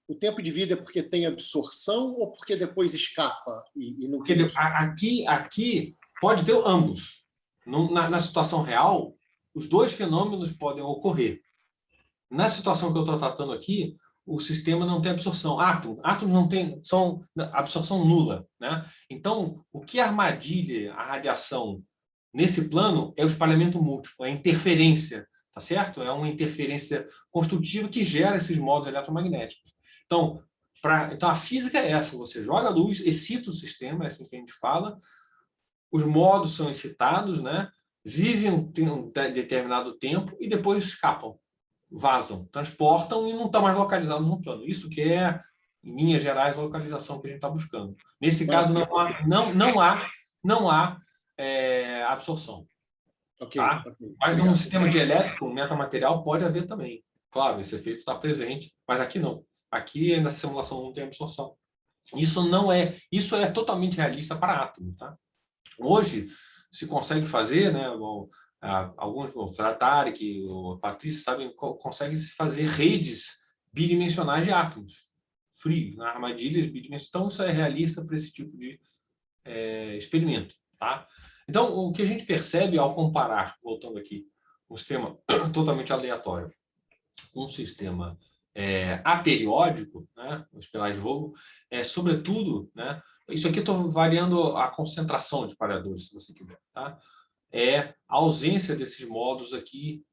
O tempo de vida é porque tem absorção ou porque depois escapa? E não tem... Aqui pode ter ambos. Na situação real, os dois fenômenos podem ocorrer. Na situação que eu estou tratando aqui, o sistema não tem absorção. Átomos não tem, são absorção nula, né? Então, o que armadilha a radiação nesse plano é o espalhamento múltiplo, é a interferência, tá certo? É uma interferência construtiva que gera esses modos eletromagnéticos. Então, a física é essa, você joga a luz, excita o sistema, é assim que a gente fala, os modos são excitados, né? Vivem um determinado tempo e depois escapam, vazam, transportam e não estão mais localizados no plano. Isso que é, em linhas gerais, a localização que a gente está buscando. Nesse caso, não há absorção. Ok. Tá? Mas num sistema de elétrico, metamaterial, pode haver também. Claro, esse efeito está presente, mas aqui não. Aqui, na simulação, não tem absorção. Isso é totalmente realista para átomos. Tá? Hoje, se consegue fazer, né, alguns, o Tarek, o Patrício, sabem, consegue se fazer redes bidimensionais de átomos, frios, armadilhas bidimensionais. Então, isso é realista para esse tipo de experimento. Tá? Então, o que a gente percebe ao comparar, voltando aqui, um sistema totalmente aleatório, um sistema aperiódico, né, os espirais de Vogel, sobretudo, né, isso aqui eu estou variando a concentração de pareadores, se você quiser, tá? É a ausência desses modos aqui,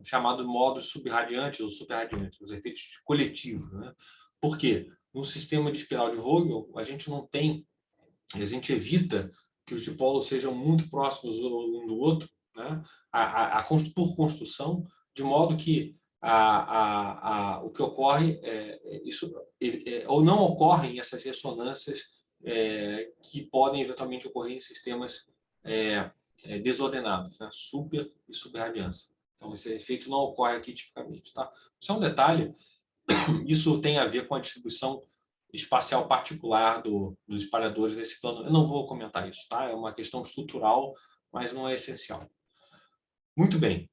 chamados modos subradiantes ou superradiantes, os efeitos coletivos, né? Por quê? No sistema de espiral de Vogel, a gente evita que os dipolos sejam muito próximos um do outro, né? Por construção, de modo que o que ocorre ou não ocorrem essas ressonâncias que podem eventualmente ocorrer em sistemas desordenados, né? Super e subradiância. Então, esse efeito não ocorre aqui tipicamente. Tá? Isso é um detalhe. Isso tem a ver com a distribuição espacial particular dos espalhadores nesse plano. Eu não vou comentar isso, tá? É uma questão estrutural, mas não é essencial. Muito bem.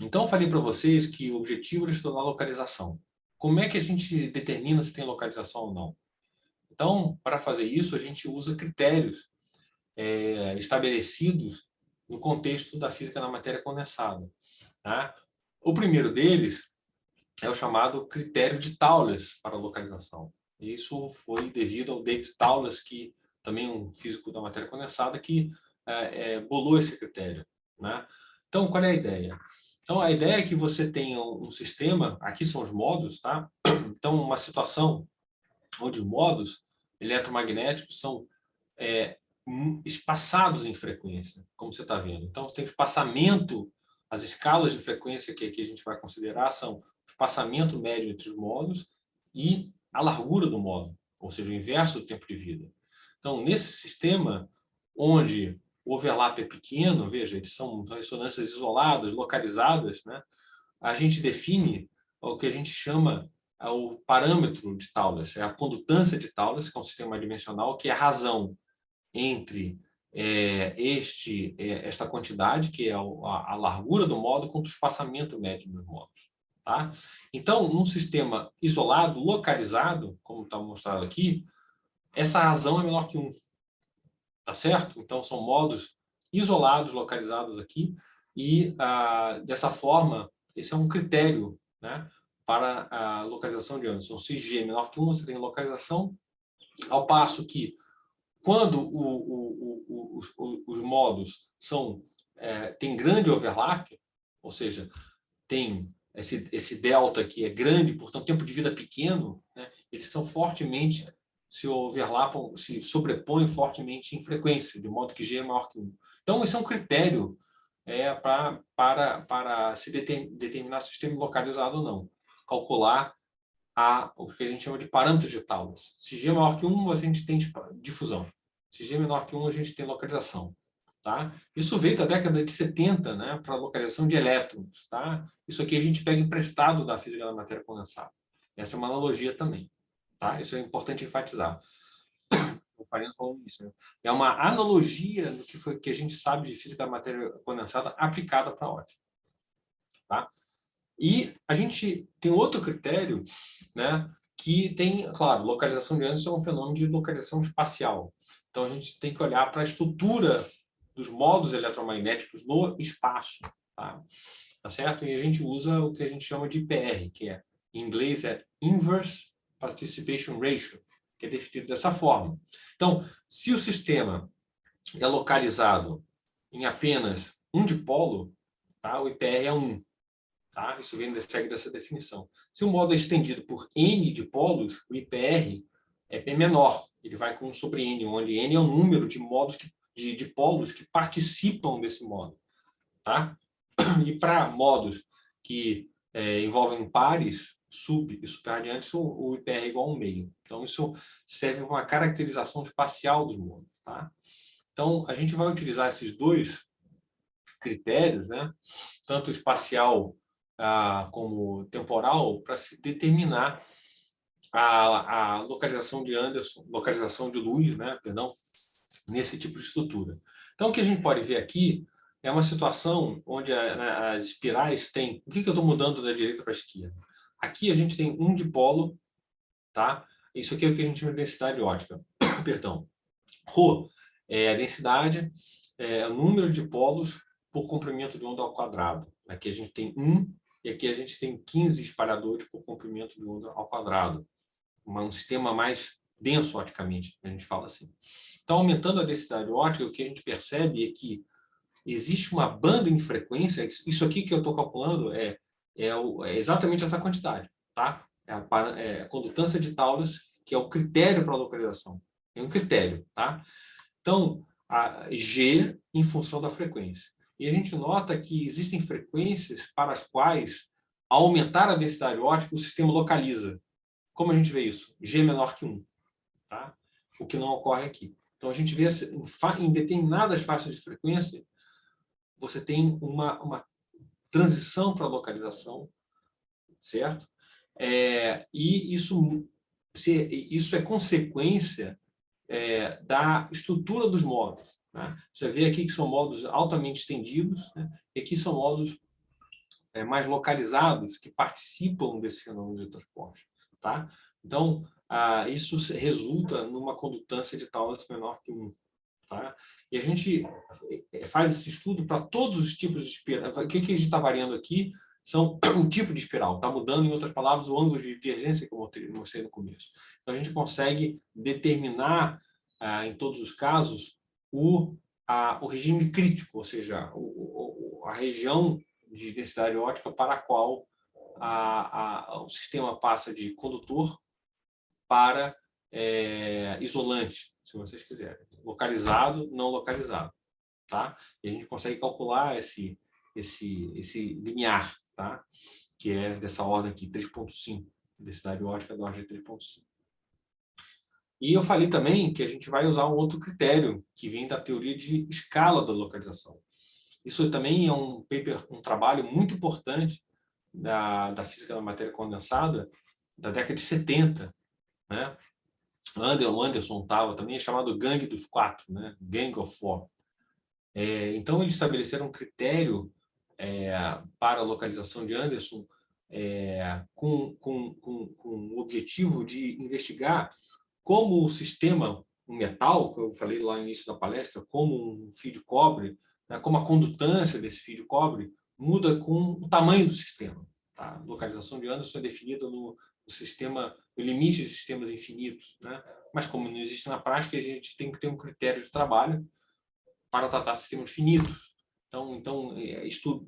Então, eu falei para vocês que o objetivo era estudar a localização. Como é que a gente determina se tem localização ou não? Então, para fazer isso, a gente usa critérios estabelecidos no contexto da física na matéria condensada. Tá? O primeiro deles é o chamado critério de Thouless para a localização. Isso foi devido ao David Thouless, que também é um físico da matéria condensada, que bolou esse critério. Né? Então, qual é a ideia? Então, a ideia é que você tenha um sistema, aqui são os modos, tá? Então, uma situação onde os modos eletromagnéticos são espaçados em frequência, como você está vendo. Então, você tem o espaçamento, as escalas de frequência que aqui a gente vai considerar são o espaçamento médio entre os modos e a largura do modo, ou seja, o inverso do tempo de vida. Então, nesse sistema, onde o overlap é pequeno, veja, são ressonâncias isoladas, localizadas, né? A gente define o que a gente chama o parâmetro de Thouless, é a condutância de Thouless, que é um sistema adimensional, que é a razão entre esta quantidade, que é a largura do modo, contra o espaçamento médio dos modos. Tá? Então, num sistema isolado, localizado, como está mostrado aqui, essa razão é menor que 1. Tá certo? Então, são modos isolados, localizados aqui, e, dessa forma, esse é um critério, né, para a localização de Anderson. Se G é menor que 1, você tem localização, ao passo que, quando os modos têm grande overlap, ou seja, tem esse delta que é grande, portanto, tempo de vida pequeno, né, eles são fortemente se overlapam, se sobrepõem fortemente em frequência, de modo que G é maior que 1. Então, esse é um critério para se determinar se o sistema é localizado ou não. Calcular o que a gente chama de parâmetros de Thouless. Se G é maior que 1, a gente tem difusão. Se G é menor que 1, a gente tem localização. Tá? Isso veio da década de 70, né, para a localização de elétrons. Tá? Isso aqui a gente pega emprestado da física da matéria condensada. Essa é uma analogia também. Tá? Isso é importante enfatizar. O Farina falou isso. Né? É uma analogia do que a gente sabe de física da matéria condensada aplicada para a ótica. Tá? E a gente tem outro critério, né, que tem, claro, localização de Anderson é um fenômeno de localização espacial. Então, a gente tem que olhar para a estrutura dos modos eletromagnéticos no espaço. Tá certo? E a gente usa o que a gente chama de IPR, que é em inglês é Inverse Participation Ratio, que é definido dessa forma. Então, se o sistema é localizado em apenas um dipolo, tá? O IPR é 1. Tá? Isso segue dessa definição. Se o modo é estendido por N dipolos, o IPR é menor. Ele vai com 1 sobre N, onde N é o número de modos de dipolos que participam desse modo. Tá? E para modos que envolvem pares, sub e superradiantes, o IPR é igual a 1,5. Então, isso serve para uma caracterização espacial dos modos. Tá? Então, a gente vai utilizar esses dois critérios, né? Tanto espacial como temporal, para se determinar a localização de Anderson, localização de luz, né? Perdão, nesse tipo de estrutura. Então, o que a gente pode ver aqui é uma situação onde as espirais têm... O que eu estou mudando da direita para a esquerda? Aqui a gente tem um dipolo, tá? Isso aqui é o que a gente chama de densidade ótica. Perdão. Rho é a densidade, é o número de dipolos por comprimento de onda ao quadrado. Aqui a gente tem 1 e aqui a gente tem 15 espalhadores por comprimento de onda ao quadrado. Um sistema mais denso oticamente, a gente fala assim. Então, aumentando a densidade ótica, o que a gente percebe é que existe uma banda em frequência. Isso aqui que eu estou calculando é exatamente essa quantidade, tá? É a condutância de Thouless, que é o critério para a localização. É um critério, tá? Então, a G em função da frequência. E a gente nota que existem frequências para as quais, ao aumentar a densidade ótica, o sistema localiza. Como a gente vê isso? G menor que 1. Tá? O que não ocorre aqui. Então, a gente vê em determinadas faixas de frequência, você tem uma transição para a localização, certo? E isso é consequência da estrutura dos modos. Né? Você vê aqui que são modos altamente estendidos, né? E aqui são modos mais localizados que participam desse fenômeno de transporte. Tá? Então, isso resulta numa condutância de Thouless menor que 1. Tá? E a gente faz esse estudo para todos os tipos de espiral. O que a gente está variando aqui são o tipo de espiral. Está mudando, em outras palavras, o ângulo de divergência que eu mostrei no começo. Então, a gente consegue determinar, em todos os casos, o regime crítico, ou seja, a região de densidade ótica para a qual o sistema passa de condutor para isolante, se vocês quiserem. Localizado, não localizado. Tá? E a gente consegue calcular esse limiar, tá? Que é dessa ordem aqui, 3,5. Densidade ótica da ordem de 3,5. E eu falei também que a gente vai usar um outro critério que vem da teoria de escala da localização. Isso também é um trabalho muito importante da física da matéria condensada da década de 70. Né? O Anderson estava também, é chamado Gangue dos Quatro, né? Gang of Four. Então, eles estabeleceram um critério para a localização de Anderson com o objetivo de investigar como o sistema, um metal, que eu falei lá no início da palestra, como um fio de cobre, né, como a condutância desse fio de cobre muda com o tamanho do sistema. Tá? A localização de Anderson é definida no limite de sistemas infinitos. Né? Mas, como não existe na prática, a gente tem que ter um critério de trabalho para tratar sistemas finitos. Então,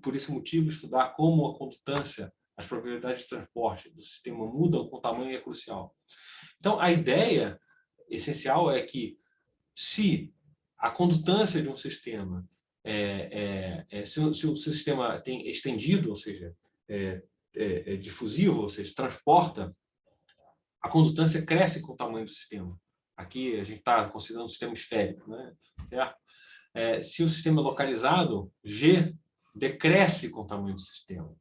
por esse motivo, estudar como a condutância, as propriedades de transporte do sistema mudam com o tamanho é crucial. Então, a ideia essencial é que, se a condutância de um sistema, se o sistema tem estendido, ou seja, difusivo, ou seja, transporta, a condutância cresce com o tamanho do sistema. Aqui a gente está considerando um sistema esférico, né? Certo? Se o sistema é localizado, G decresce com o tamanho do sistema.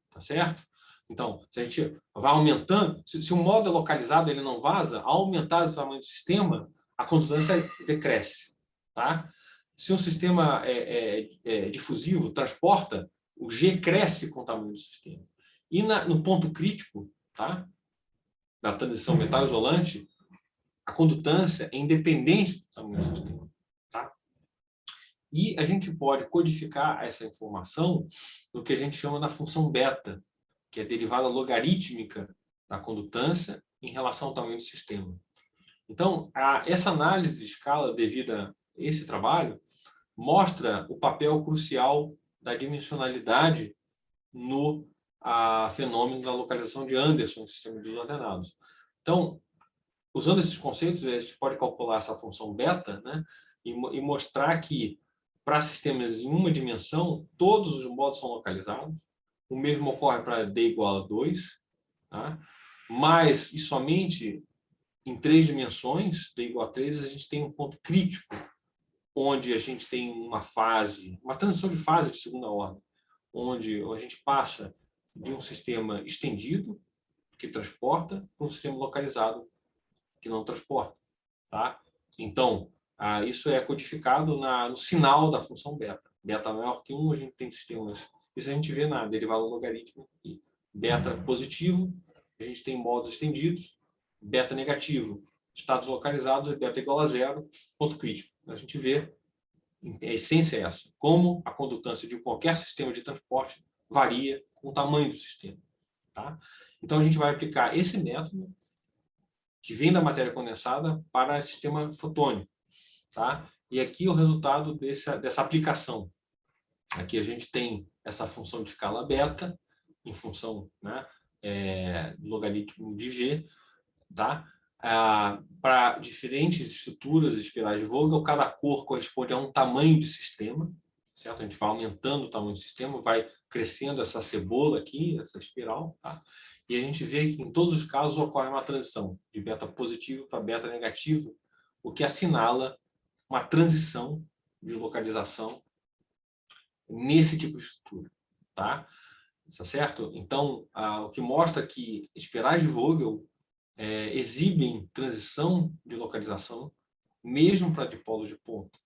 Tá certo? Então, se a gente vai aumentando, se o modo é localizado, ele não vaza, ao aumentar o tamanho do sistema, a condutância decresce. Tá? Se o sistema é difusivo, transporta, o G cresce com o tamanho do sistema. E no ponto crítico, tá? Da transição metal isolante, a condutância é independente do tamanho do sistema. Tá? E a gente pode codificar essa informação no que a gente chama da função beta. que é a derivada logarítmica da condutância em relação ao tamanho do sistema. Então, essa análise de escala devida a esse trabalho mostra o papel crucial da dimensionalidade no fenômeno da localização de Anderson em sistemas desordenados. Então, usando esses conceitos, a gente pode calcular essa função beta, né, e mostrar que, para sistemas em uma dimensão, todos os modos são localizados. O mesmo ocorre para D igual a 2, tá? Mas, e somente em 3 dimensões, D igual a 3, a gente tem um ponto crítico, onde a gente tem uma transição de fase de segunda ordem, onde a gente passa de um sistema estendido, que transporta, para um sistema localizado, que não transporta. Tá? Então, isso é codificado no sinal da função beta. Beta maior que 1, a gente tem sistemas... Isso a gente vê na derivada logarítmica. Beta positivo, a gente tem modos estendidos. Beta negativo, estados localizados, beta igual a 0, ponto crítico. A gente vê, a essência é essa, como a condutância de qualquer sistema de transporte varia com o tamanho do sistema. Tá? Então, a gente vai aplicar esse método, que vem da matéria condensada, para o sistema fotônico. Tá? E aqui o resultado dessa aplicação. Aqui a gente tem essa função de escala beta, em função, né, do logaritmo de G, tá? Para diferentes estruturas de espirais de Vogel, cada cor corresponde a um tamanho de sistema, certo? A gente vai aumentando o tamanho do sistema, vai crescendo essa cebola aqui, essa espiral, tá? E a gente vê que em todos os casos ocorre uma transição de beta positivo para beta negativo, o que assinala uma transição de localização nesse tipo de estrutura, tá? Tá certo? Então, o que mostra que espirais de Vogel exibem transição de localização, mesmo para dipolos de ponto.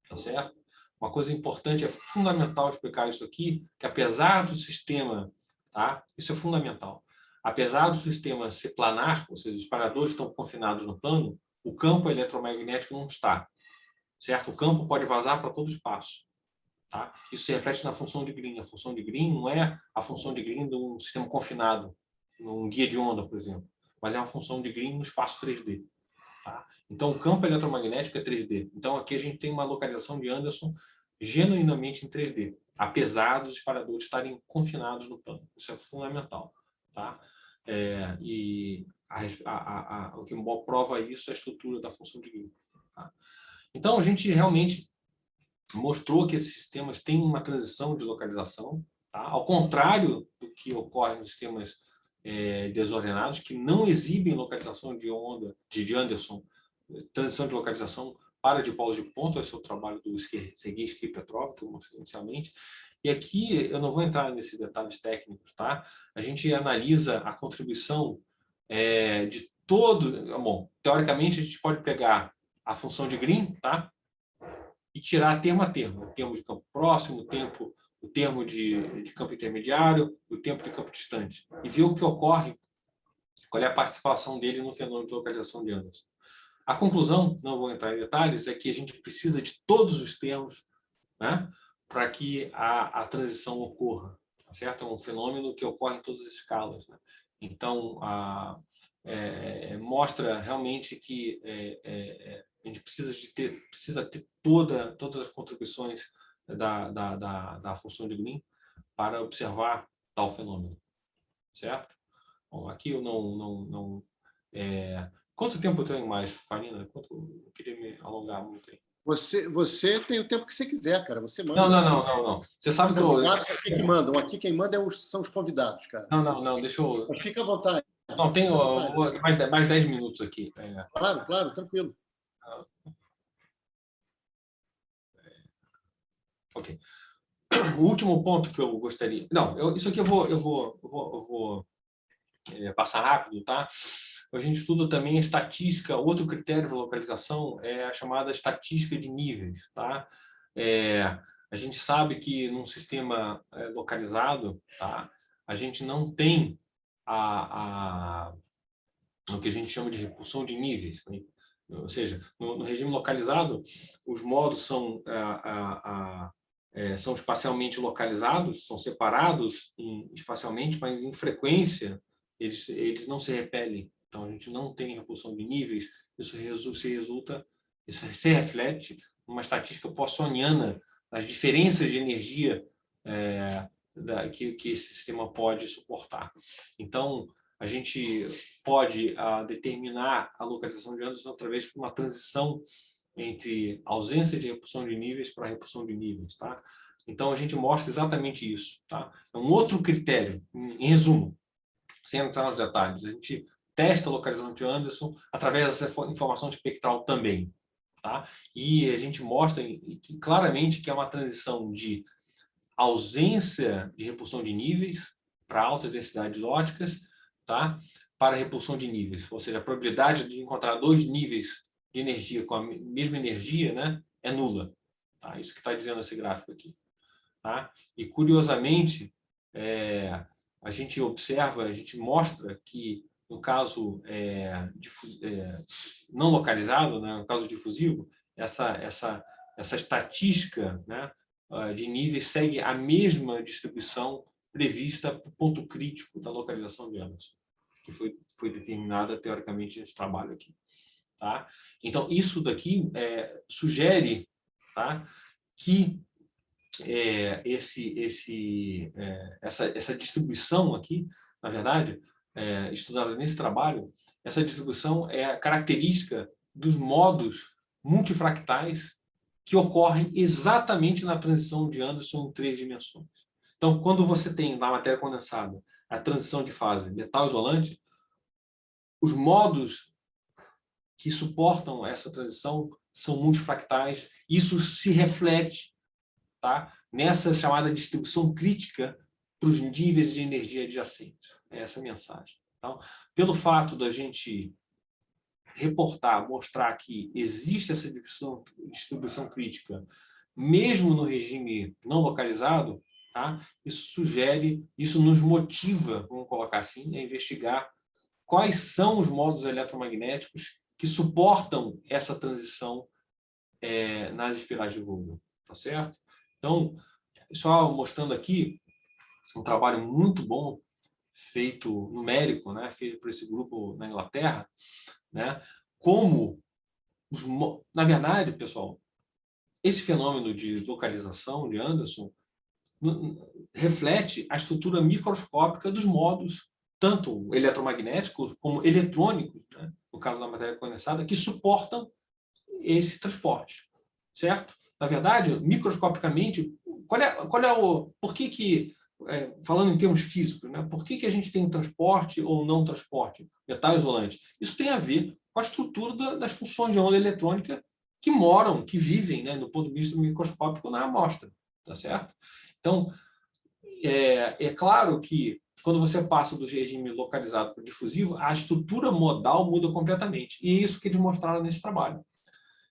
Tá certo? Uma coisa importante, é fundamental explicar isso aqui, que apesar do sistema, tá? Isso é fundamental, apesar do sistema ser planar, ou seja, os espalhadores estão confinados no plano, o campo eletromagnético não está. Certo? O campo pode vazar para todo o espaço. Tá? Isso se reflete na função de Green. A função de Green não é a função de Green de um sistema confinado, num guia de onda, por exemplo, mas é uma função de Green no espaço 3D. Tá? Então, o campo eletromagnético é 3D. Então, aqui a gente tem uma localização de Anderson genuinamente em 3D, apesar dos espalhadores estarem confinados no plano. Isso é fundamental. Tá? E o que prova isso é a estrutura da função de Green. Tá? Então, a gente realmente mostrou que esses sistemas têm uma transição de localização, tá? Ao contrário do que ocorre nos sistemas desordenados, que não exibem localização de onda de Anderson, transição de localização para dipolos de ponto. Esse é o trabalho do Sergei Skripetrov, que eu mostrei inicialmente. E aqui eu não vou entrar nesses detalhes técnicos, tá? A gente analisa a contribuição de todo... Bom, teoricamente, a gente pode pegar a função de Green, tá? E tirar termo a termo, o termo de campo próximo, o termo de campo intermediário, o tempo de campo distante, e ver o que ocorre, qual é a participação dele no fenômeno de localização de Anderson. A conclusão, não vou entrar em detalhes, é que a gente precisa de todos os termos, né, para que a transição ocorra. Certo? É um fenômeno que ocorre em todas as escalas. Né? Então, mostra realmente que a gente precisa ter todas as contribuições da função de Green para observar tal fenômeno. Certo? Bom, aqui eu não quanto tempo eu tenho mais, Farina? Eu queria me alongar muito aí. Você tem o tempo que você quiser, cara. Você manda. Não. Você sabe que eu... Aqui quem mandam. Aqui quem manda são os convidados, cara. Não, deixa eu... Mas fica à vontade. Não, tenho mais 10 minutos aqui. Claro, tranquilo. Ok. O último ponto que eu gostaria... Não, isso aqui eu vou passar rápido, tá? A gente estuda também a estatística. Outro critério de localização é a chamada estatística de níveis, tá? A gente sabe que num sistema localizado, tá, a gente não tem o que a gente chama de repulsão de níveis, né? Ou seja, no regime localizado, os modos são são espacialmente localizados, são separados espacialmente, mas em frequência eles não se repelem. Então, a gente não tem repulsão de níveis, isso se reflete numa estatística poissoniana, as diferenças de energia que esse sistema pode suportar. Então, a gente pode determinar a localização de Anderson através de uma transição entre ausência de repulsão de níveis para repulsão de níveis, tá? Então, a gente mostra exatamente isso, tá? É um outro critério, em resumo, sem entrar nos detalhes. A gente testa a localização de Anderson através dessa informação espectral também, tá? E a gente mostra claramente que é uma transição de ausência de repulsão de níveis para altas densidades ópticas, tá? Para repulsão de níveis, ou seja, a probabilidade de encontrar 2 níveis de energia com a mesma energia, né, é nula. Tá? Isso que está dizendo esse gráfico aqui. Tá? E, curiosamente, a gente observa, a gente mostra que, no caso não localizado, né, no caso difusivo, essa estatística, né, de níveis segue a mesma distribuição prevista para o ponto crítico da localização de Anderson, que foi determinada teoricamente nesse trabalho aqui. Tá? Então, isso daqui sugere, tá, que essa distribuição aqui, na verdade, estudada nesse trabalho, essa distribuição é característica dos modos multifractais que ocorrem exatamente na transição de Anderson em 3 dimensões. Então, quando você tem na matéria condensada a transição de fase metal isolante, os modos que suportam essa transição são multifractais. Isso se reflete, tá, nessa chamada distribuição crítica para os níveis de energia adjacentes. É essa a mensagem. Então, pelo fato da gente reportar, mostrar que existe essa distribuição crítica, mesmo no regime não localizado, tá, isso nos motiva, vamos colocar assim, a investigar quais são os modos eletromagnéticos que suportam essa transição nas espirais de Vogel, tá certo? Então, só mostrando aqui um trabalho muito bom feito numérico, né, feito por esse grupo na Inglaterra, né, como na verdade, pessoal, esse fenômeno de localização de Anderson reflete a estrutura microscópica dos modos, tanto eletromagnéticos como eletrônicos, né, no caso da matéria condensada, que suportam esse transporte, certo? Na verdade, microscopicamente, por que falando em termos físicos, né, por que a gente tem transporte ou não transporte, metal isolante? Isso tem a ver com a estrutura das funções de onda eletrônica que vivem, né, do ponto de vista microscópico na amostra, tá certo? Então, é claro que quando você passa do regime localizado para o difusivo, a estrutura modal muda completamente. E é isso que eles mostraram nesse trabalho.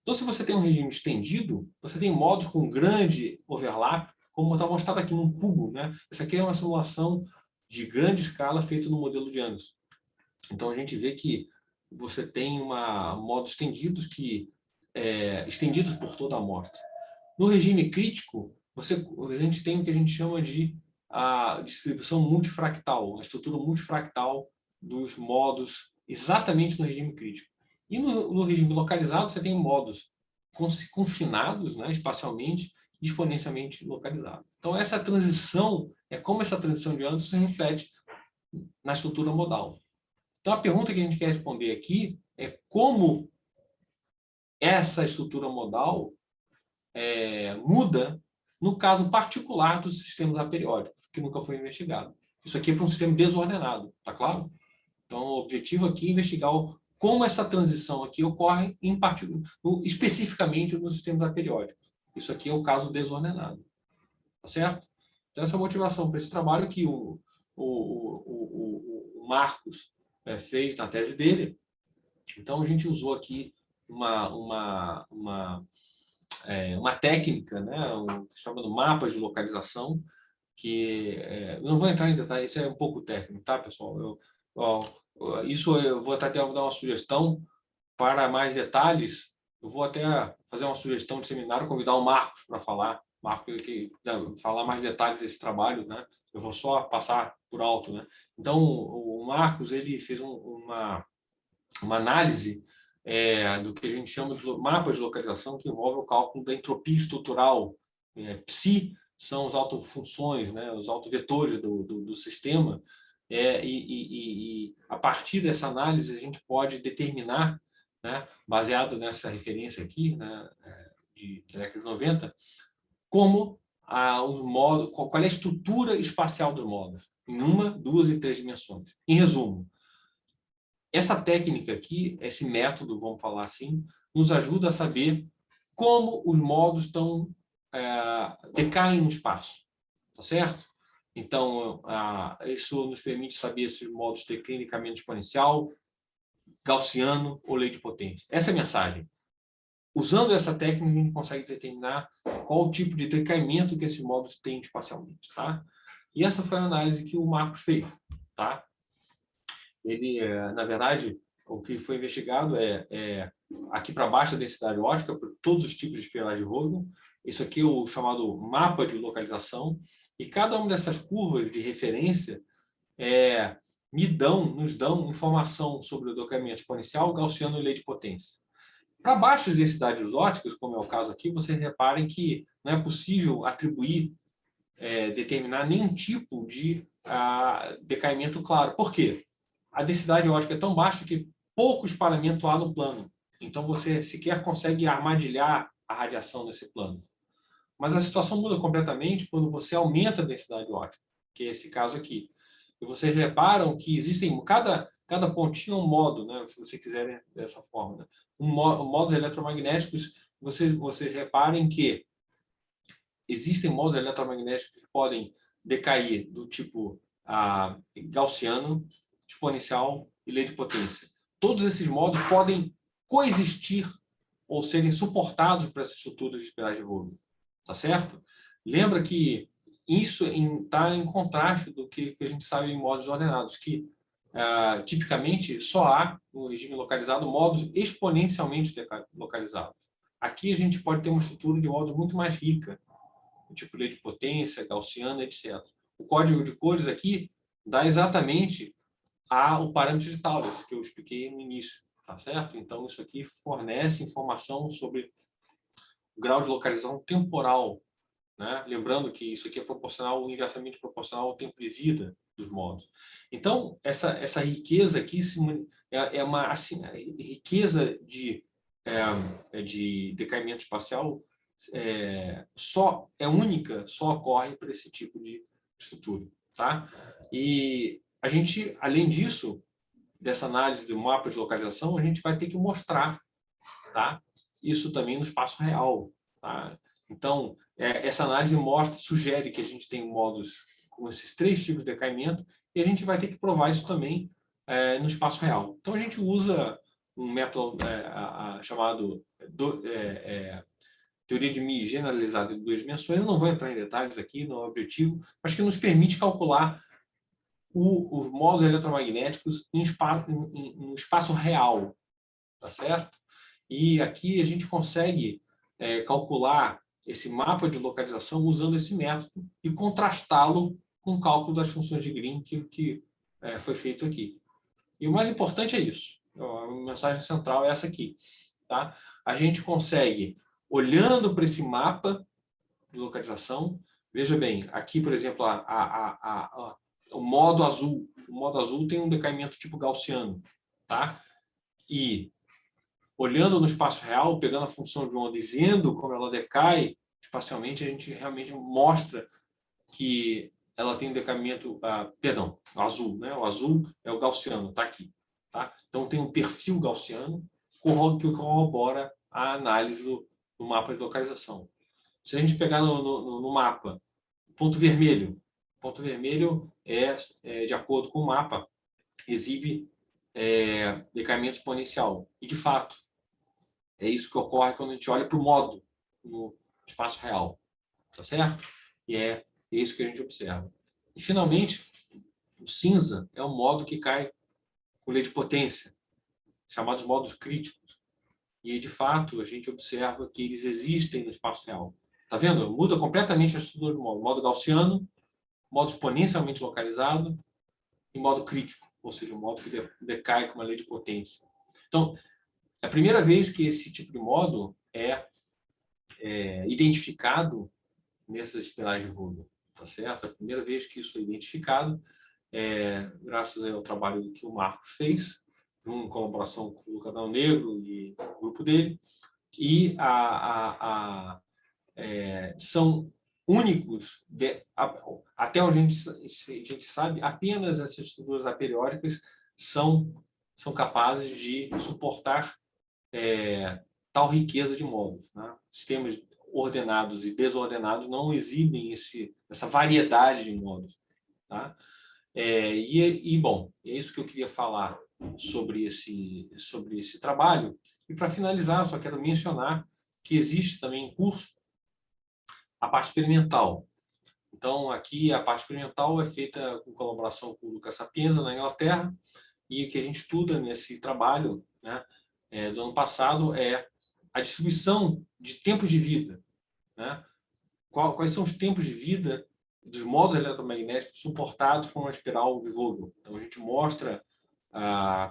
Então, se você tem um regime estendido, você tem modos com grande overlap, como está mostrado aqui num cubo, né? Essa aqui é uma simulação de grande escala feita no modelo de Anderson. Então, a gente vê que você tem modos estendidos estendidos por toda a amostra. No regime crítico, a gente tem o que a gente chama de a distribuição multifractal, a estrutura multifractal dos modos exatamente no regime crítico. E no regime localizado, você tem modos confinados, né, espacialmente e exponencialmente localizados. Então, essa transição, como essa transição de Anderson reflete na estrutura modal. Então, a pergunta que a gente quer responder aqui é como essa estrutura modal muda no caso particular dos sistemas aperiódicos, que nunca foi investigado. Isso aqui é para um sistema desordenado, tá claro? Então, o objetivo aqui é investigar como essa transição aqui ocorre especificamente nos sistemas aperiódicos. Isso aqui é o caso desordenado, tá certo? Então, essa é a motivação para esse trabalho que o Marcos fez na tese dele. Então, a gente usou aqui uma técnica, né, chamado mapas de localização, que eu não vou entrar em detalhes, isso é um pouco técnico, tá, pessoal? Eu vou até dar uma sugestão para mais detalhes. Eu vou até fazer uma sugestão de seminário, convidar o Marcos para falar Marco que falar mais detalhes desse trabalho, né? Eu vou só passar por alto, né? Então, o Marcos ele fez uma análise do que a gente chama de mapa de localização, que envolve o cálculo da entropia estrutural. Psi são as autofunções, né? Os autovetores do sistema, e a partir dessa análise a gente pode determinar, né? Baseado nessa referência aqui, né? De década de 90, como os módulos, qual é a estrutura espacial dos módulos, em 1, 2 e 3 dimensões. Em resumo, essa técnica aqui, esse método, vamos falar assim, nos ajuda a saber como os módulos decaem no espaço, tá certo? Então, isso nos permite saber se os módulos têm clinicamento exponencial, gaussiano ou lei de potência. Essa é a mensagem. Usando essa técnica, a gente consegue determinar qual o tipo de decaimento que esses módulos têm espacialmente, tá? E essa foi a análise que o Marcos fez, tá? Ele, na verdade, o que foi investigado aqui para baixo a densidade ótica, por todos os tipos de espiralais de Vogel. Isso aqui é o chamado mapa de localização. E cada uma dessas curvas de referência nos dão informação sobre o decaimento exponencial, gaussiano e lei de potência. Para baixas densidades óticas, como é o caso aqui, vocês reparem que não é possível atribuir, determinar nenhum tipo de decaimento claro. Por quê? A densidade ótica é tão baixa que pouco espalhamento há no plano. Então, você sequer consegue armadilhar a radiação nesse plano. Mas a situação muda completamente quando você aumenta a densidade ótica, que é esse caso aqui. E vocês reparam que existem, cada pontinho é um modo, né, se você quiser dessa forma. Né? Modos eletromagnéticos, vocês reparem que existem modos eletromagnéticos que podem decair do tipo gaussiano, exponencial e lei de potência. Todos esses modos podem coexistir ou serem suportados por essas estruturas de espirais de Vogel. Tá certo? Lembra que isso está em contraste do que a gente sabe em modos ordenados, que tipicamente só há, no regime localizado, modos exponencialmente localizados. Aqui a gente pode ter uma estrutura de modos muito mais rica, tipo lei de potência, gaussiana, etc. O código de cores aqui dá exatamente o parâmetro de Taylor, que eu expliquei no início, tá certo? Então, isso aqui fornece informação sobre o grau de localização temporal, né? Lembrando que isso aqui é proporcional, inversamente proporcional ao tempo de vida dos módulos. Então, essa riqueza aqui é uma riqueza de decaimento espacial só única, só ocorre para esse tipo de estrutura, tá? E a gente, além disso, dessa análise do mapa de localização, a gente vai ter que mostrar, tá? Isso também no espaço real, tá? Então, essa análise sugere que a gente tem modos com esses 3 tipos de decaimento e a gente vai ter que provar isso também no espaço real. Então, a gente usa um método chamado teoria de Mie generalizada em 2 dimensões. Eu não vou entrar em detalhes aqui, não é o objetivo, mas que nos permite calcular os modos eletromagnéticos em espaço real, tá certo? E aqui a gente consegue calcular esse mapa de localização usando esse método e contrastá-lo com o cálculo das funções de Green que foi feito aqui. E o mais importante é isso. A mensagem central é essa aqui, tá? A gente consegue, olhando para esse mapa de localização, veja bem, aqui, por exemplo, o modo azul. O modo azul tem um decaimento tipo gaussiano, tá? E olhando no espaço real, pegando a função de onda e vendo como ela decai espacialmente, a gente realmente mostra que ela tem um decaimento, azul, né? O azul é o gaussiano, está aqui, tá? Então tem um perfil gaussiano que corrobora a análise do mapa de localização. Se a gente pegar no mapa, ponto vermelho de acordo com o mapa, exibe decaimento exponencial. E, de fato, é isso que ocorre quando a gente olha para o modo no espaço real. Tá certo? E é isso que a gente observa. E, finalmente, o cinza é um modo que cai com lei de potência, chamados modos críticos. E, de fato, a gente observa que eles existem no espaço real. Tá vendo? Muda completamente a estrutura do módulo. Modo gaussiano, modo exponencialmente localizado e modo crítico, ou seja, um modo que decai com uma lei de potência. Então, é a primeira vez que esse tipo de modo é identificado nessas espirais de Vogel, tá certo? É a primeira vez que isso é identificado, graças ao trabalho que o Marcos fez, em colaboração com o Canal Negro e o grupo dele, e são únicos, até onde a gente sabe, apenas essas estruturas aperiódicas são capazes de suportar tal riqueza de módulos, né? Sistemas ordenados e desordenados não exibem essa variedade de módulos, tá? Bom, é isso que eu queria falar sobre esse trabalho. E, para finalizar, eu só quero mencionar que existe também em curso a parte experimental. Então, aqui a parte experimental é feita com colaboração com o Lucas Sapienza, na Inglaterra, e o que a gente estuda nesse trabalho, né, do ano passado é a distribuição de tempos de vida, né? Quais são os tempos de vida dos módulos eletromagnéticos suportados por uma espiral de Vogel. Então, a gente mostra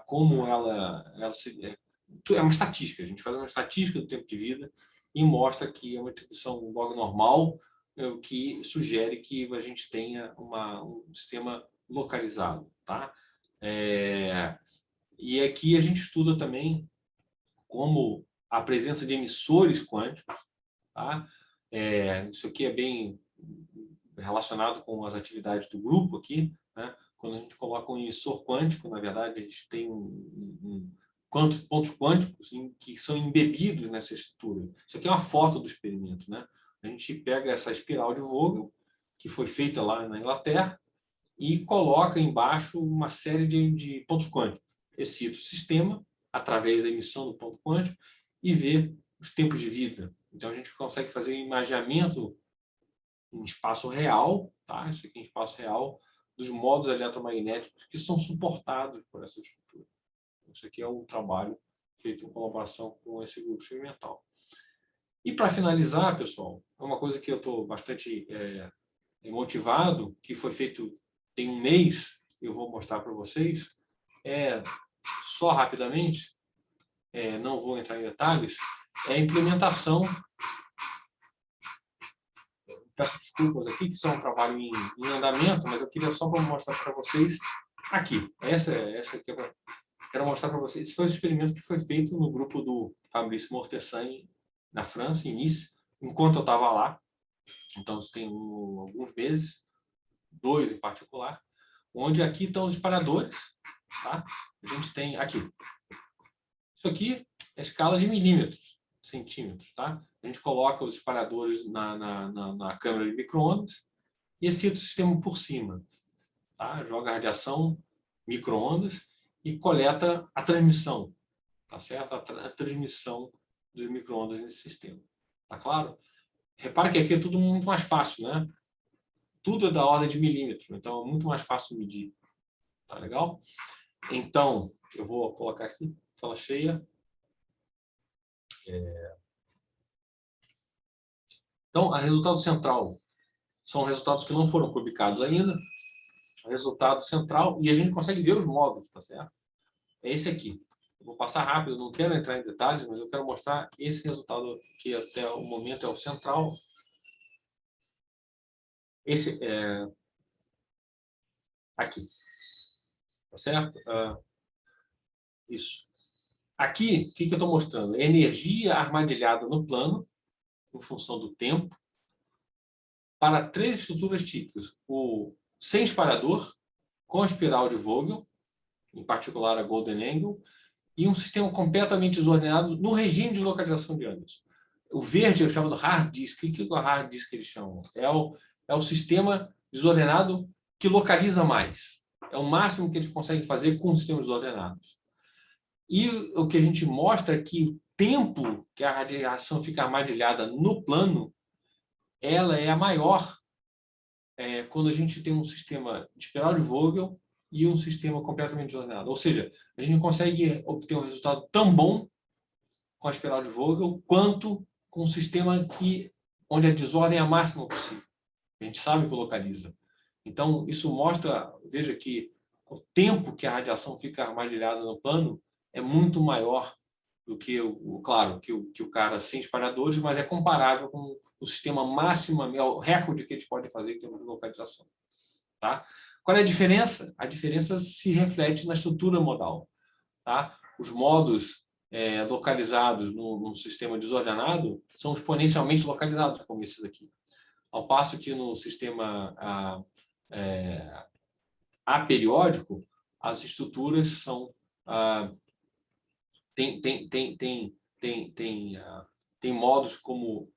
como ela é uma estatística. A gente faz uma estatística do tempo de vida e mostra que é uma distribuição log normal, o que sugere que a gente tenha um sistema localizado, tá? E aqui a gente estuda também como a presença de emissores quânticos, tá? Isso aqui é bem relacionado com as atividades do grupo aqui, né? Quando a gente coloca um emissor quântico, na verdade, a gente tem pontos quânticos que são embebidos nessa estrutura. Isso aqui é uma foto do experimento, né? A gente pega essa espiral de Vogel, que foi feita lá na Inglaterra, e coloca embaixo uma série de pontos quânticos. Excita o sistema, através da emissão do ponto quântico, e vê os tempos de vida. Então, a gente consegue fazer um imaginamento em espaço real, tá? Isso aqui é em espaço real, dos modos eletromagnéticos que são suportados por essa estrutura. Isso aqui é um trabalho feito em colaboração com esse grupo experimental. E, para finalizar, pessoal, é uma coisa que eu estou bastante motivado, que foi feito tem um mês, eu vou mostrar para vocês, só rapidamente, não vou entrar em detalhes, é a implementação. Peço desculpas aqui, que isso é um trabalho em andamento, mas eu queria só mostrar para vocês aqui. Essa aqui eu quero mostrar para vocês. Esse foi o experimento que foi feito no grupo do Fabrice Mortessan, na França, em Nice, enquanto eu estava lá. Então, isso tem alguns meses, 2 em particular, onde aqui estão os espalhadores, tá? A gente tem aqui. Isso aqui é escala de milímetros, centímetros, tá? A gente coloca os espalhadores na câmara de micro-ondas e excita o sistema por cima, tá? Joga a radiação micro-ondas e coleta a transmissão, tá certo? A transmissão dos micro-ondas nesse sistema, tá claro? Repare que aqui é tudo muito mais fácil, né? Tudo é da ordem de milímetros, então é muito mais fácil medir, tá legal? Então, eu vou colocar aqui, tela cheia. Então, o resultado central são resultados que não foram publicados ainda. O resultado central, e a gente consegue ver os módulos, tá certo? É esse aqui. Eu vou passar rápido, não quero entrar em detalhes, mas eu quero mostrar esse resultado que até o momento é o central. Esse é aqui. Tá certo? Isso. Aqui, o que eu estou mostrando? É energia armadilhada no plano, em função do tempo, para 3 estruturas típicas. O sem espalhador, com a espiral de Vogel, em particular a Golden Angle, e um sistema completamente desordenado no regime de localização de Anderson. O verde eu chamo de hard disk. O que é o hard disk que eles chamam? É o sistema desordenado que localiza mais. É o máximo que eles conseguem fazer com sistemas desordenados. E o que a gente mostra é que o tempo que a radiação fica armadilhada no plano, ela é a maior quando a gente tem um sistema de espiral de Vogel e um sistema completamente desordenado. Ou seja, a gente consegue obter um resultado tão bom com a espiral de Vogel quanto com um sistema onde a desordem é a máxima possível. A gente sabe que localiza. Então, isso mostra, veja que o tempo que a radiação fica armadilhada no plano é muito maior do que, claro, que o cara sem espalhadores, mas é comparável com o sistema máximo, o recorde que a gente pode fazer em termos de localização. Tá? Qual é a diferença? A diferença se reflete na estrutura modal. Tá? Os modos localizados no sistema desordenado são exponencialmente localizados, como esses aqui. Ao passo que no sistema aperiódico, as estruturas são tem modos como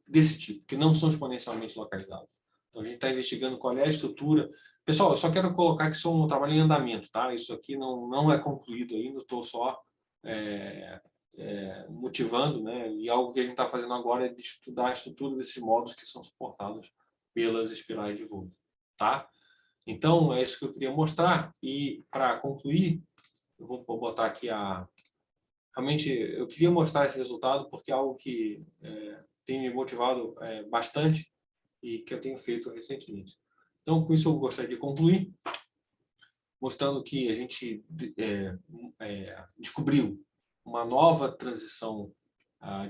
desse tipo, que não são exponencialmente localizados. Então, a gente está investigando qual é a estrutura. Pessoal, eu só quero colocar que isso é um trabalho em andamento, tá? Isso aqui não é concluído ainda, estou só motivando, né? E algo que a gente está fazendo agora é de estudar a estrutura desses modos que são suportados pelas espirais de Voigt, tá? Então, é isso que eu queria mostrar. E, para concluir, eu vou botar aqui realmente, eu queria mostrar esse resultado porque é algo que tem me motivado bastante e que eu tenho feito recentemente. Então, com isso, eu gostaria de concluir, mostrando que a gente descobriu uma nova transição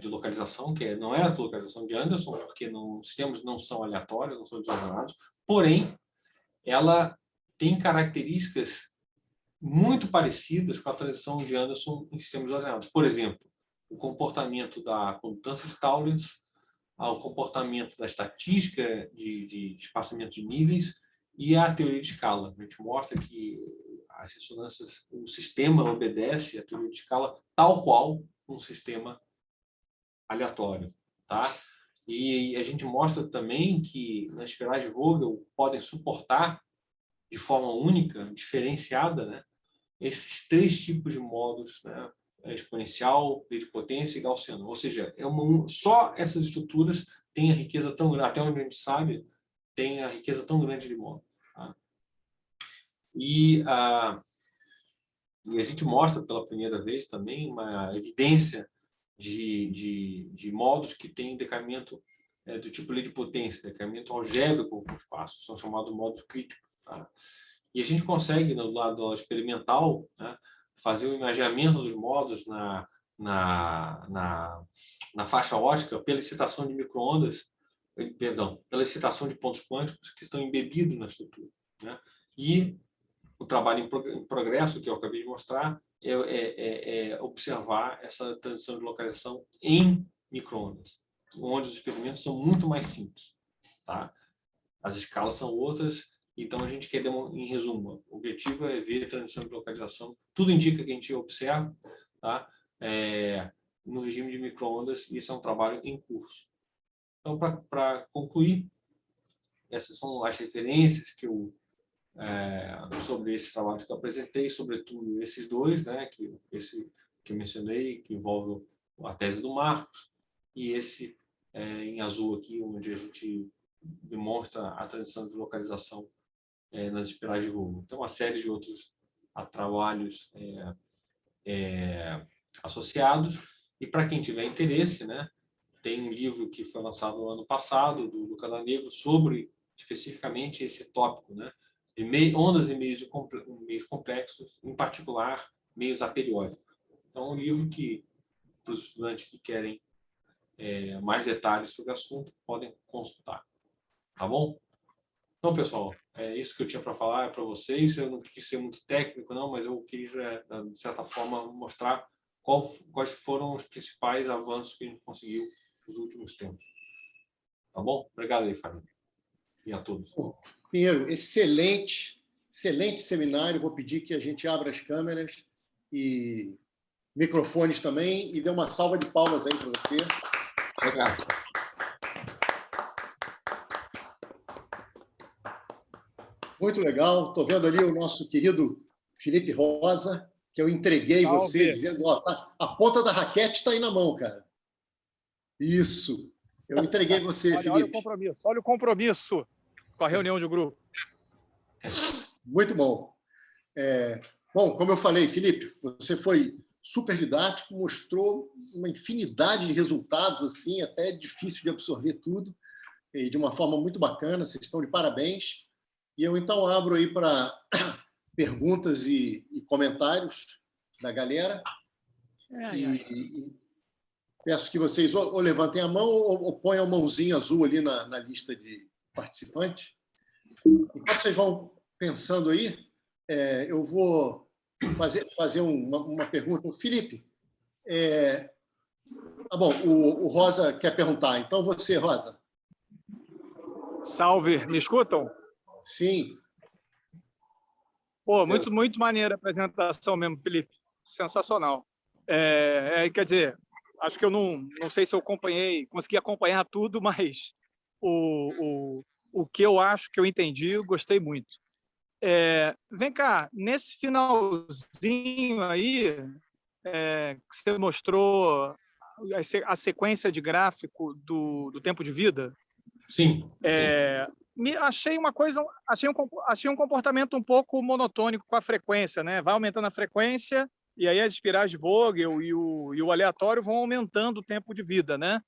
de localização, que não é a localização de Anderson, porque os sistemas não são aleatórios, não são desordenados, porém, ela tem características muito parecidas com a transição de Anderson em sistemas ordenados. Por exemplo, o comportamento da condutância de Taulens, o comportamento da estatística de espaçamento de níveis e a teoria de escala. A gente mostra que as ressonâncias, o sistema obedece à teoria de escala tal qual um sistema aleatório, tá? E a gente mostra também que nas espirais de Vogel podem suportar de forma única, diferenciada, né, esses três tipos de modos, né, exponencial, lei de potência e gaussiano. Ou seja, só essas estruturas têm a riqueza tão grande, até onde a gente sabe, tem a riqueza tão grande de modo. Tá? E a gente mostra pela primeira vez também uma evidência de modos que têm decaimento do tipo lei de potência, decaimento algébrico com espaço, são chamados modos críticos. Tá? E a gente consegue, no lado experimental, né, fazer o imaginamento dos modos na faixa ótica pela excitação de microondas, pela excitação de pontos quânticos que estão embebidos na estrutura. Né? E o trabalho em progresso, que eu acabei de mostrar, é observar essa transição de localização em microondas, onde os experimentos são muito mais simples. Tá? As escalas são outras. Então, a gente quer, em resumo, o objetivo é ver a transição de localização. Tudo indica que a gente observa, tá? No regime de microondas, e isso é um trabalho em curso. Então, para concluir, essas são as referências que sobre esses trabalhos que eu apresentei, sobretudo esses dois, né? Esse que eu mencionei, que envolve a tese do Marcos, e esse em azul aqui, onde a gente demonstra a transição de localização nas espirais de Vogel. Então, uma série de outros trabalhos associados. E para quem tiver interesse, né, tem um livro que foi lançado no ano passado, do Luca Negro, sobre especificamente esse tópico, né, de ondas e meios complexos, em particular, meios aperiódicos. Então, um livro que, para os estudantes que querem mais detalhes sobre o assunto, podem consultar. Tá bom? Então, pessoal, é isso que eu tinha para falar para vocês. Eu não quis ser muito técnico, não, mas eu quis, de certa forma, mostrar quais foram os principais avanços que a gente conseguiu nos últimos tempos. Tá bom? Obrigado aí, Fábio. E a todos. Pinheiro, excelente seminário. Vou pedir que a gente abra as câmeras e microfones também e dê uma salva de palmas aí para você. Obrigado. Muito legal. Estou vendo ali o nosso querido Felipe Rosa, que eu entreguei você, dizendo, tá, a ponta da raquete está aí na mão, cara. Isso. Eu entreguei você, Felipe. Olha o compromisso com a reunião de grupo. Muito bom. Bom, como eu falei, Felipe, você foi super didático, mostrou uma infinidade de resultados, assim, até difícil de absorver tudo. e de uma forma muito bacana, vocês estão de parabéns. E eu, então, abro aí para perguntas e comentários da galera. E peço que vocês ou levantem a mão ou ponham a mãozinha azul ali na lista de participantes. Enquanto vocês vão pensando aí, eu vou fazer uma pergunta. Felipe, bom, o Rosa quer perguntar. Então, você, Rosa. Salve, me escutam? Sim. Pô, muito maneira a apresentação mesmo, Felipe. Sensacional. Quer dizer, acho que eu não sei se eu consegui acompanhar tudo, mas o que eu acho que eu entendi, eu gostei muito. Vem cá, nesse finalzinho aí, que você mostrou a sequência de gráfico do tempo de vida. Sim. Achei um comportamento um pouco monotônico com a frequência, né? Vai aumentando a frequência e aí as espirais de Vogel e o aleatório vão aumentando o tempo de vida, né?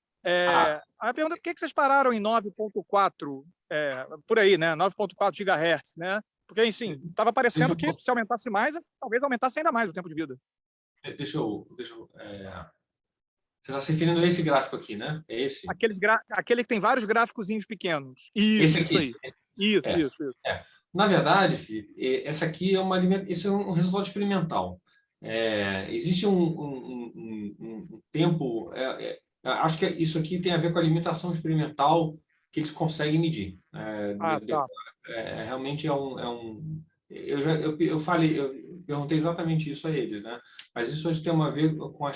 A pergunta é por que vocês pararam em 9.4, por aí, né? 9.4 GHz, né? Porque, assim, estava parecendo que se aumentasse mais, talvez aumentasse ainda mais o tempo de vida. Deixa eu você está se referindo a esse gráfico aqui, né? É esse? Aquele que tem vários gráficozinhos pequenos. Isso aí. Isso. Na verdade, Felipe, essa aqui esse é um resultado experimental. Existe um tempo... acho que isso aqui tem a ver com a limitação experimental que eles conseguem medir. Tá. Realmente eu perguntei exatamente isso a eles, né? Mas isso tem a ver com a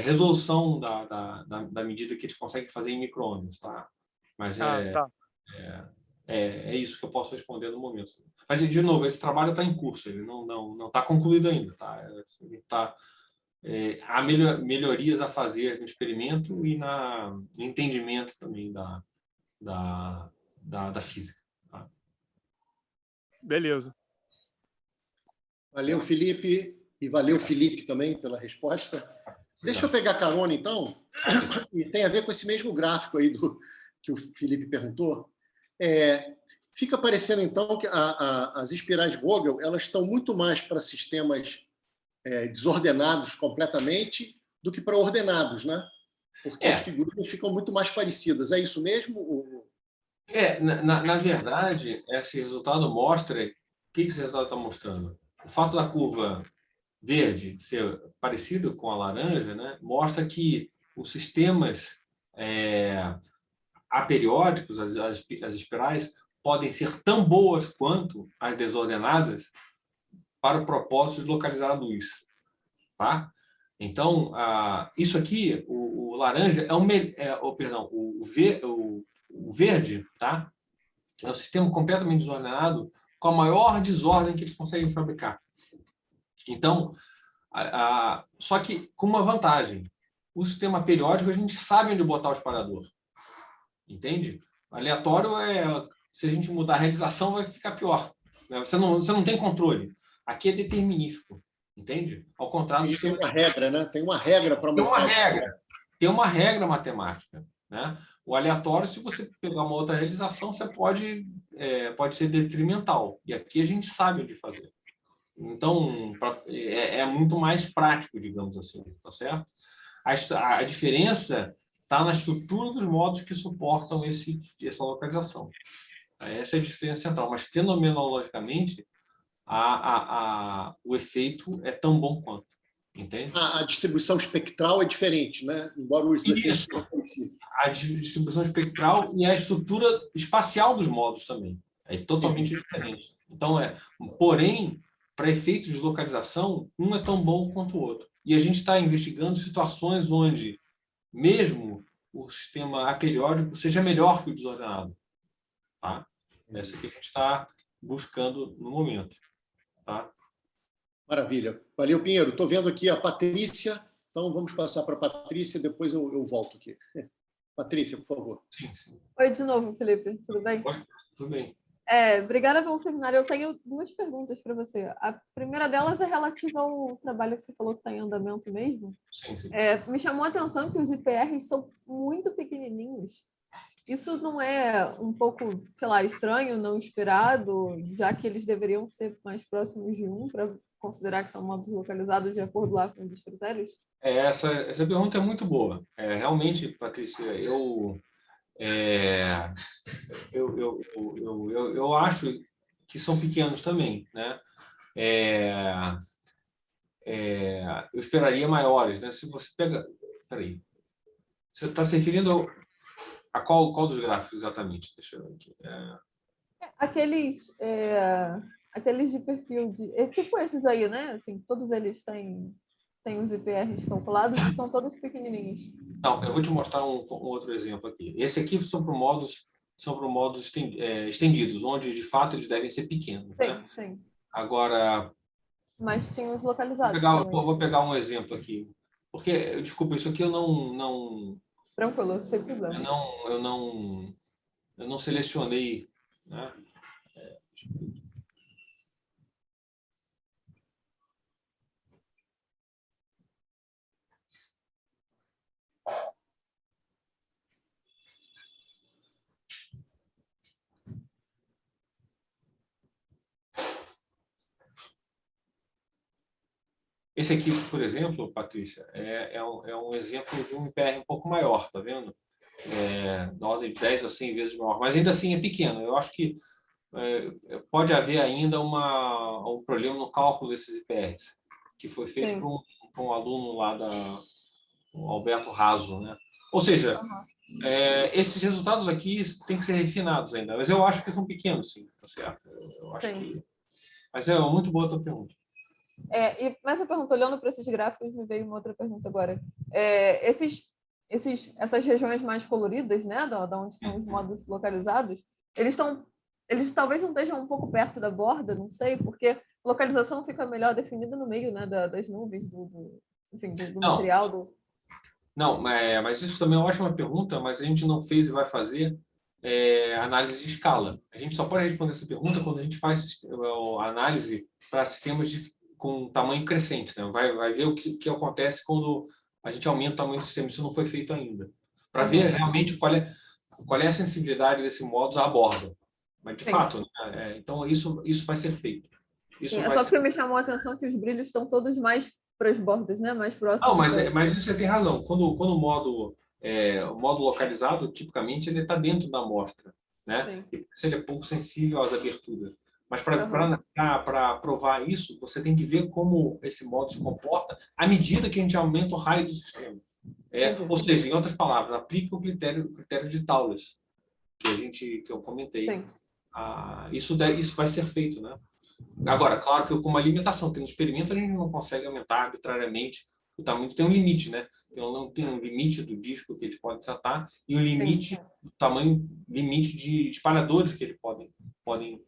resolução da medida que eles conseguem fazer em micro-ondas, tá? Mas é isso que eu posso responder no momento. Mas, de novo, esse trabalho está em curso, ele não está concluído ainda, tá? Há melhorias a fazer no experimento e no entendimento também da física. Tá? Beleza. Valeu, Felipe, e valeu, Felipe, também, pela resposta. Deixa eu pegar carona, então, e tem a ver com esse mesmo gráfico aí que o Felipe perguntou. Fica parecendo, então, que as espirais Vogel elas estão muito mais para sistemas desordenados completamente do que para ordenados, né? Porque as figuras ficam muito mais parecidas. É isso mesmo? Na verdade, esse resultado mostra... O que esse resultado está mostrando? O fato da curva verde ser parecido com a laranja, né, mostra que os sistemas aperiódicos, as espirais, podem ser tão boas quanto as desordenadas para o propósito de localizar a luz. Tá? Então, isso aqui, o laranja, o verde, tá? É um sistema completamente desordenado, com a maior desordem que eles conseguem fabricar. Então, só que com uma vantagem. O sistema periódico, a gente sabe onde botar o espalhador. Entende? Aleatório se a gente mudar a realização, vai ficar pior. Você não tem controle. Aqui é determinístico. Entende? Ao contrário... Tem uma regra, né? Tem uma regra para montar. Tem uma regra matemática. Né? O aleatório, se você pegar uma outra realização, você pode ser detrimental. E aqui a gente sabe onde fazer. Então, é muito mais prático, digamos assim, tá certo? A diferença está na estrutura dos modos que suportam essa localização. Essa é a diferença central, mas fenomenologicamente, o efeito é tão bom quanto, entende? A distribuição espectral é diferente, né? Embora os efeitos sejam parecidos. A distribuição espectral e a estrutura espacial dos modos também. É totalmente diferente. Então, porém, para efeitos de localização, um é tão bom quanto o outro. E a gente está investigando situações onde, mesmo o sistema aperiódico seja melhor que o desordenado. Tá? Essa que a gente está buscando no momento. Tá? Maravilha. Valeu, Pinheiro. Estou vendo aqui a Patrícia. Então, vamos passar para a Patrícia, depois eu volto aqui. Patrícia, por favor. Sim. Oi, de novo, Felipe. Tudo bem? Oi, tudo bem. Obrigada pelo seminário. Eu tenho duas perguntas para você. A primeira delas é relativa ao trabalho que você falou que está em andamento mesmo. Sim. Me chamou a atenção que os IPRs são muito pequenininhos. isso não é um pouco, sei lá, estranho, não esperado, já que eles deveriam ser mais próximos de um para considerar que são modos localizados de acordo lá com os critérios? Essa pergunta é muito boa. Realmente, Patrícia, eu acho que são pequenos também, né? Eu esperaria maiores, né? Se você pega... Peraí. Você está se referindo a qual dos gráficos exatamente? Deixa eu ver aqui. Aqueles de perfil tipo esses aí, né? Assim, todos eles têm os IPRs calculados e são todos pequenininhos. Não, eu vou te mostrar um outro exemplo aqui. Esse aqui são para modos estendidos, onde de fato eles devem ser pequenos, Sim, né? sim. Agora, Mas tinha os localizados vou pegar um exemplo aqui, porque desculpa, isso aqui eu não Tranquilo, sem problema. eu não selecionei, né? Esse aqui, por exemplo, Patrícia, é um exemplo de um IPR um pouco maior, tá vendo? Na ordem de 10 a 100 vezes maior, mas ainda assim é pequeno. Eu acho que pode haver ainda um problema no cálculo desses IPRs, que foi feito por um aluno lá o Alberto Raso, né? Ou seja, esses resultados aqui têm que ser refinados ainda, mas eu acho que são pequenos, sim, tá certo? Eu acho que... Mas é muito boa a tua pergunta. E nessa pergunta, olhando para esses gráficos, me veio uma outra pergunta agora. Essas regiões mais coloridas, né, da onde estão os modos localizados, eles talvez não estejam um pouco perto da borda, não sei, porque localização fica melhor definida no meio, né, das nuvens, enfim, do material. Não, mas isso também é uma ótima pergunta, mas a gente não fez e vai fazer análise de escala. A gente só pode responder essa pergunta quando a gente faz análise para sistemas com tamanho crescente, né? Vai ver o que acontece quando a gente aumenta o tamanho do sistema. Isso não foi feito ainda. Para ver realmente qual é a sensibilidade desse modus à borda. Mas, de fato, né? Então, isso vai ser feito. Só porque me chamou a atenção que os brilhos estão todos mais para as bordas, né? Mais próximos. Não, mas você tem razão. Quando o modo localizado, tipicamente, ele está dentro da amostra, né? E ele é pouco sensível às aberturas. Mas para provar isso, você tem que ver como esse modo se comporta à medida que a gente aumenta o raio do sistema. Ou seja, em outras palavras, aplica o critério de Thouless, que eu comentei. Isso vai ser feito, né? Agora, claro que com uma limitação, porque no experimento a gente não consegue aumentar arbitrariamente o tamanho, tem um limite, né? Não tem um limite do disco que eles podem tratar e o limite do tamanho, limite de espalhadores que eles podem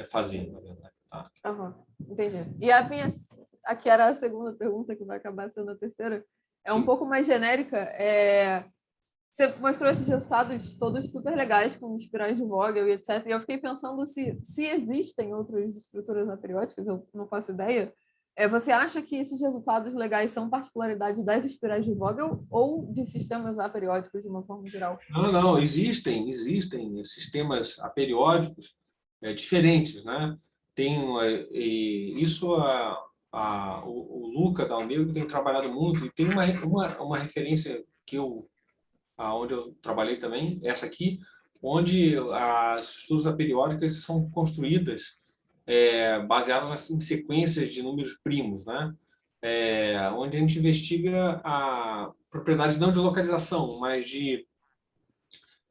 fazer, na verdade. Tá? Entendi. E aqui era a segunda pergunta, que vai acabar sendo a terceira, um pouco mais genérica. Você mostrou esses resultados todos super legais, com espirais de Vogel e etc. E eu fiquei pensando se existem outras estruturas aperióticas, eu não faço ideia. Você acha que esses resultados legais são particularidade das espirais de Vogel ou de sistemas aperiódicos de uma forma geral? Não, existem sistemas aperiódicos diferentes, né? Tem isso o Luca Dalmiro tem trabalhado muito, e tem uma referência onde eu trabalhei também, essa aqui, onde as estruturas aperiódicas são construídas baseadas em sequências de números primos, né? Onde a gente investiga a propriedades não de localização, mas de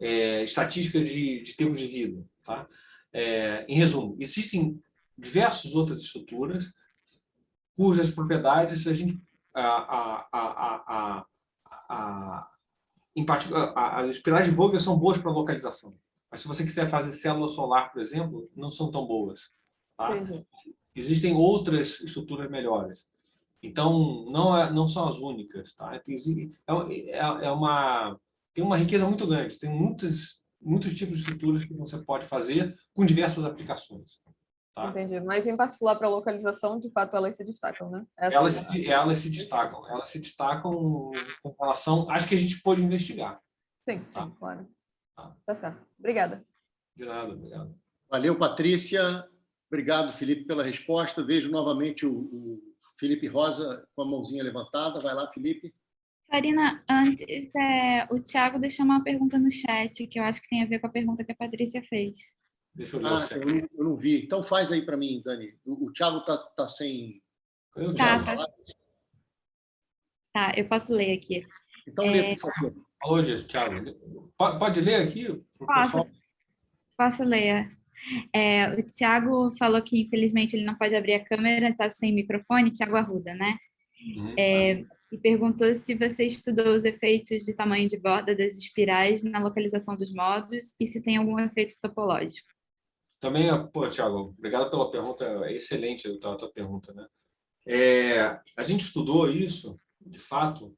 estatística de tempo de vida. Tá? Em resumo, existem diversas outras estruturas cujas propriedades a gente em particular, as espirais de Vogel são boas para localização, mas se você quiser fazer célula solar, por exemplo, não são tão boas. Tá? Existem outras estruturas melhores. Então, não são as únicas. Tá? Tem uma riqueza muito grande. Tem muitos tipos de estruturas que você pode fazer com diversas aplicações. Tá? Entendi. Mas, em particular, para a localização, de fato, elas se destacam, né? Elas se destacam com relação às que a gente pode investigar. Sim, claro. Tá certo. Obrigada. De nada, obrigado. Valeu, Patrícia. Obrigado, Felipe, pela resposta. Vejo novamente o Felipe Rosa com a mãozinha levantada. Vai lá, Felipe. Farina, antes, o Thiago deixou uma pergunta no chat, que eu acho que tem a ver com a pergunta que a Patrícia fez. Deixa eu ler o chat. Eu não vi. Então faz aí para mim, Dani. O Thiago tá sem... Cadê o Tá, Thiago? Tá, eu posso ler aqui. Então lê, por favor. Alô, Thiago. Pode ler aqui pro pessoal? Posso ler. O Thiago falou que, infelizmente, ele não pode abrir a câmera, está sem microfone, Thiago Arruda, né? Uhum. E perguntou se você estudou os efeitos de tamanho de borda das espirais na localização dos modos e se tem algum efeito topológico. Também, Thiago, obrigado pela pergunta, é excelente a tua pergunta, né? A gente estudou isso, de fato,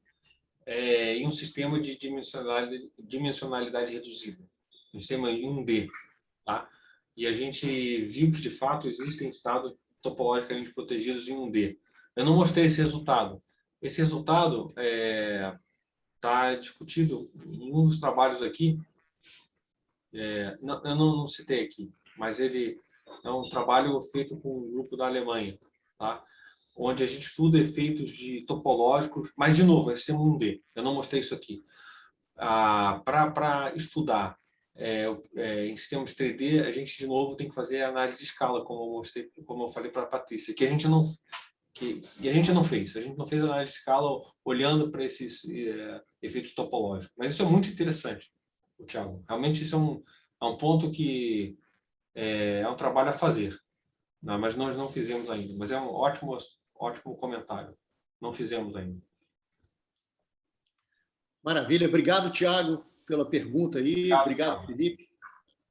em um sistema de dimensionalidade reduzida, um sistema em 1D, tá? E a gente viu que, de fato, existem estados topologicamente protegidos em 1D. Eu não mostrei esse resultado. Esse resultado está discutido em um dos trabalhos aqui. Eu não citei aqui, mas ele é um trabalho feito com um grupo da Alemanha, tá? Onde a gente estuda efeitos topológicos, mas, de novo, é sistema 1D. Eu não mostrei isso aqui. Para estudar em sistemas 3D, a gente, de novo, tem que fazer análise de escala, como eu falei para a Patrícia, que a gente não fez. A gente não fez análise de escala olhando para esses efeitos topológicos. Mas isso é muito interessante, Thiago. Realmente, isso é um ponto que é um trabalho a fazer. Não, mas nós não fizemos ainda. Mas é um ótimo comentário. Não fizemos ainda. Maravilha. Obrigado, Thiago, pela pergunta aí. Obrigado, Felipe,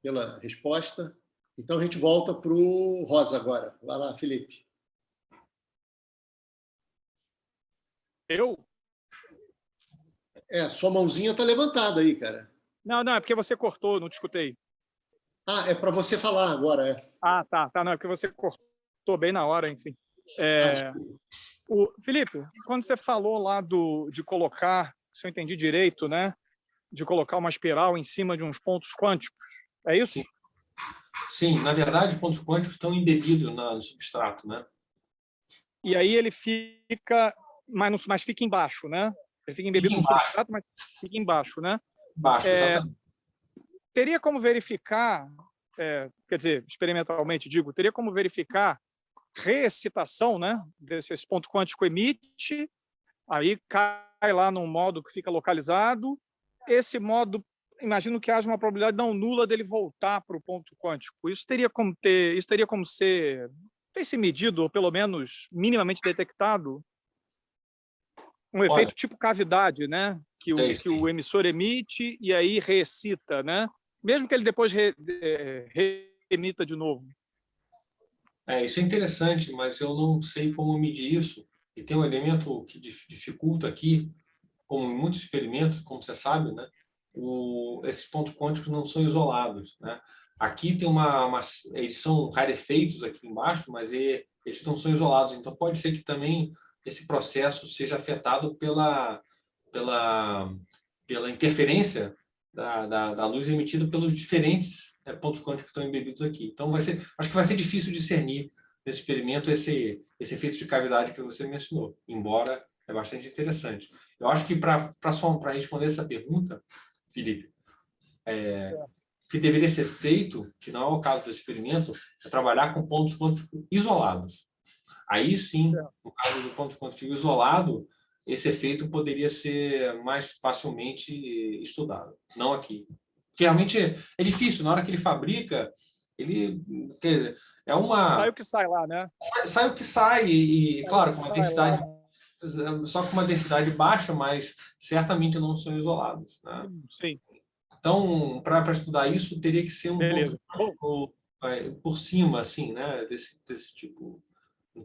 pela resposta. Então, a gente volta para o Rosa agora. Vai lá, Felipe. Eu? Sua mãozinha está levantada aí, cara. Não, é porque você cortou, não te escutei. É para você falar agora, Tá. Não, é porque você cortou bem na hora, enfim. Felipe, quando você falou lá de colocar, se eu entendi direito, né? De colocar uma espiral em cima de uns pontos quânticos, é isso? Sim, na verdade, pontos quânticos estão embebidos no substrato, né? E aí ele fica, mas fica embaixo, né? Ele fica embebido no substrato, mas fica embaixo, né? Embaixo, exatamente. Teria como verificar, quer dizer, experimentalmente digo, teria como verificar reexcitação, né? Esse ponto quântico emite, aí cai lá num modo que fica localizado. Esse modo, imagino que haja uma probabilidade não nula dele voltar para o ponto quântico. Isso teria como ser medido, ou pelo menos minimamente detectado, um efeito tipo cavidade, né? Que o emissor emite e aí reexcita, né? Mesmo que ele depois reemita de novo. Isso é interessante, mas eu não sei como medir isso. E tem um elemento que dificulta aqui, como em muitos experimentos, como você sabe, né? Esses pontos quânticos não são isolados, né? Aqui tem eles são rarefeitos aqui embaixo, mas eles não são isolados. Então, pode ser que também esse processo seja afetado pela interferência da luz emitida pelos diferentes pontos quânticos que estão embebidos aqui. Então, acho que vai ser difícil discernir nesse experimento esse efeito de cavidade que você mencionou, embora é bastante interessante. Eu acho que para responder essa pergunta, Felipe, o que deveria ser feito, que não é o caso do experimento, é trabalhar com pontos quânticos isolados. Aí sim, no caso do ponto quântico isolado, esse efeito poderia ser mais facilmente estudado, não aqui. Porque realmente é difícil, na hora que ele fabrica, quer dizer, sai o que sai lá, né? Sai o que sai, e claro, com uma densidade, só com uma densidade baixa, mas certamente não são isolados, né? Sim. Então, para estudar isso, teria que ser um ponto por cima, assim, né? Desse tipo,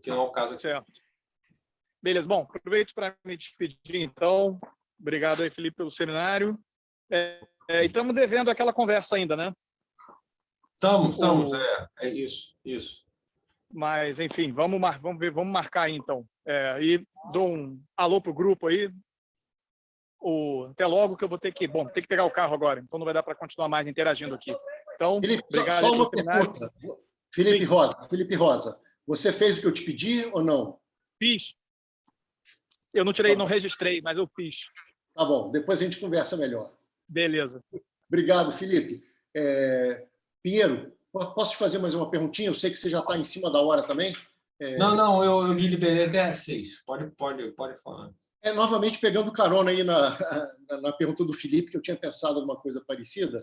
que não é o caso aqui. Certo. Beleza, bom, aproveito para me despedir, então. Obrigado aí, Felipe, pelo seminário. E estamos devendo aquela conversa ainda, né? Estamos, é isso. Mas, enfim, vamos marcar aí, então. E dou um alô para o grupo aí. Até logo, que eu vou ter que pegar o carro agora, então não vai dar para continuar mais interagindo aqui. Então, Felipe, obrigado só aí pelo uma seminário. pergunta. Felipe Rosa, você fez o que eu te pedi ou não? Fiz. Eu não tirei, não registrei, mas eu fiz. Tá bom, depois a gente conversa melhor. Beleza. Obrigado, Felipe. Pinheiro, posso te fazer mais uma perguntinha? Eu sei que você já está em cima da hora também. Não, eu me liberei até às 6. Pode falar. Novamente, pegando carona aí na pergunta do Felipe, que eu tinha pensado em uma coisa parecida,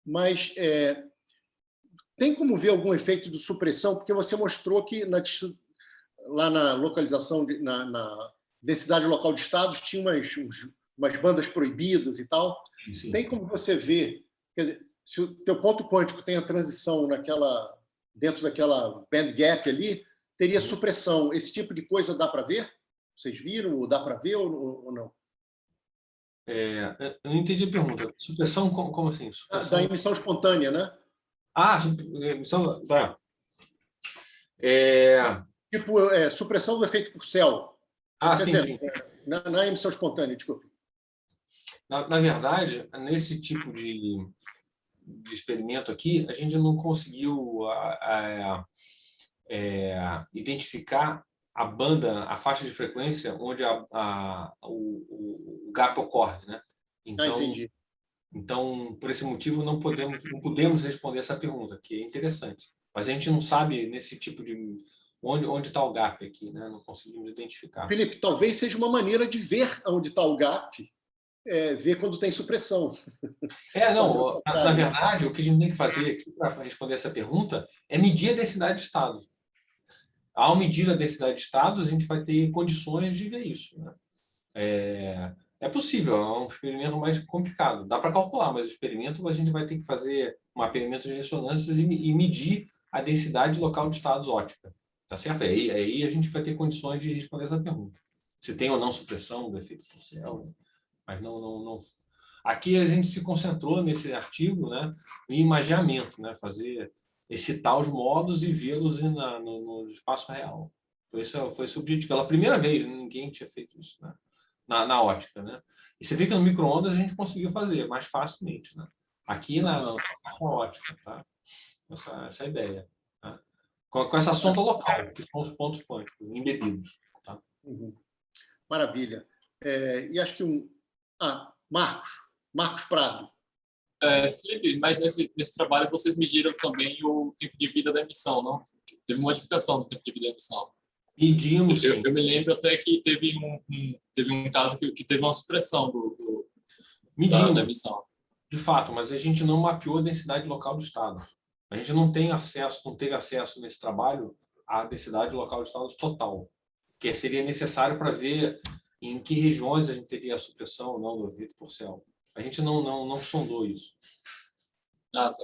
mas tem como ver algum efeito de supressão? Porque você mostrou que lá na localização, na densidade local de estados, tinha umas bandas proibidas e tal. Sim. Tem como você ver, quer dizer, se o teu ponto quântico tem a transição dentro daquela band gap ali, teria supressão. Esse tipo de coisa dá para ver? Vocês viram? Ou dá para ver ou não? Eu não entendi a pergunta. Supressão, como assim? Supressão... Da emissão espontânea, né? Emissão... Tá. Tipo, supressão do efeito Purcell. Quer Sim, dizer, sim. Na emissão espontânea, desculpe. Na verdade, nesse tipo de experimento aqui, a gente não conseguiu identificar a banda, a faixa de frequência onde o gap ocorre, né? Entendi. Então, por esse motivo, não podemos responder essa pergunta, que é interessante. Mas a gente não sabe nesse tipo de onde está o gap aqui, né? Não conseguimos identificar. Felipe, talvez seja uma maneira de ver onde está o gap, ver quando tem supressão. Na verdade, o que a gente tem que fazer aqui para responder essa pergunta é medir a densidade de estados. Ao medir a densidade de estados, a gente vai ter condições de ver isso, né? É possível, é um experimento mais complicado. Dá para calcular, mas o experimento a gente vai ter que fazer um mapeamento de ressonâncias e medir a densidade local de estados ótica. Tá certo? Aí a gente vai ter condições de responder essa pergunta. Se tem ou não supressão do efeito Purcell, mas não. Aqui a gente se concentrou nesse artigo, né, em imageamento, né, excitar os modos e vê-los no espaço real. Foi esse o objetivo. Pela primeira vez, ninguém tinha feito isso, né, na ótica, né? E você vê que no micro-ondas a gente conseguiu fazer mais facilmente, né? Aqui na ótica, tá? Essa é a ideia. Tá? Com essa sonda local, que são os pontos quânticos embebidos. Tá? Maravilha. E acho que Marcos Prado. Felipe, mas nesse trabalho vocês mediram também o tempo de vida da emissão, não? Teve modificação no tempo de vida da emissão. Medimos, sim. Eu me lembro até que teve um caso que teve uma supressão da emissão. De fato, mas a gente não mapeou a densidade local de estados. A gente não teve acesso nesse trabalho à densidade local de estados total, que seria necessário para ver em que regiões a gente teria a supressão ou não do efeito Purcell. A gente não sondou isso. Tá.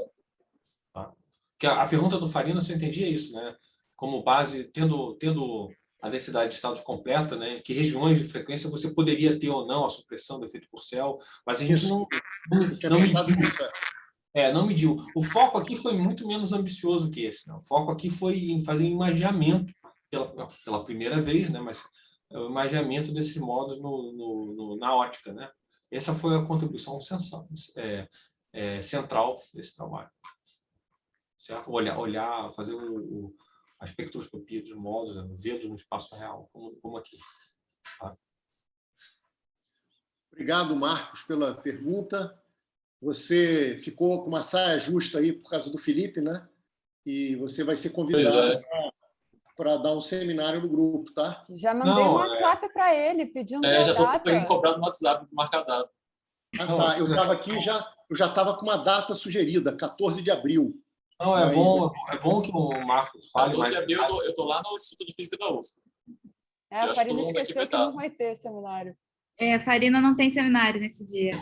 Porque a pergunta do Farina, se eu entendi, é isso, né? Como base, tendo a densidade de estados completa, né? Que regiões de frequência você poderia ter ou não a supressão do efeito Purcell, mas a gente não mediu. Não mediu. O foco aqui foi muito menos ambicioso que esse. Né? O foco aqui foi em fazer imageamento pela primeira vez, né? Mas o imageamento desses modos na ótica, né? Essa foi a contribuição central desse trabalho. Certo? Olhar, fazer a espectroscopia dos modos, né? Vê-los no espaço real, como aqui. Tá? Obrigado, Marcos, pela pergunta. Você ficou com uma saia justa aí por causa do Felipe, né? E você vai ser convidado para dar um seminário no grupo, tá? Já mandei um WhatsApp para ele pedindo já estou sendo cobrado no WhatsApp para marcar a data. Tá. Eu estava aqui eu já estava com uma data sugerida, 14 de abril. Não, é bom que o Marcos fale. 14 de abril eu estou lá no Instituto de Física da USP. A Farina esqueceu que não vai ter seminário. A Farina não tem seminário nesse dia.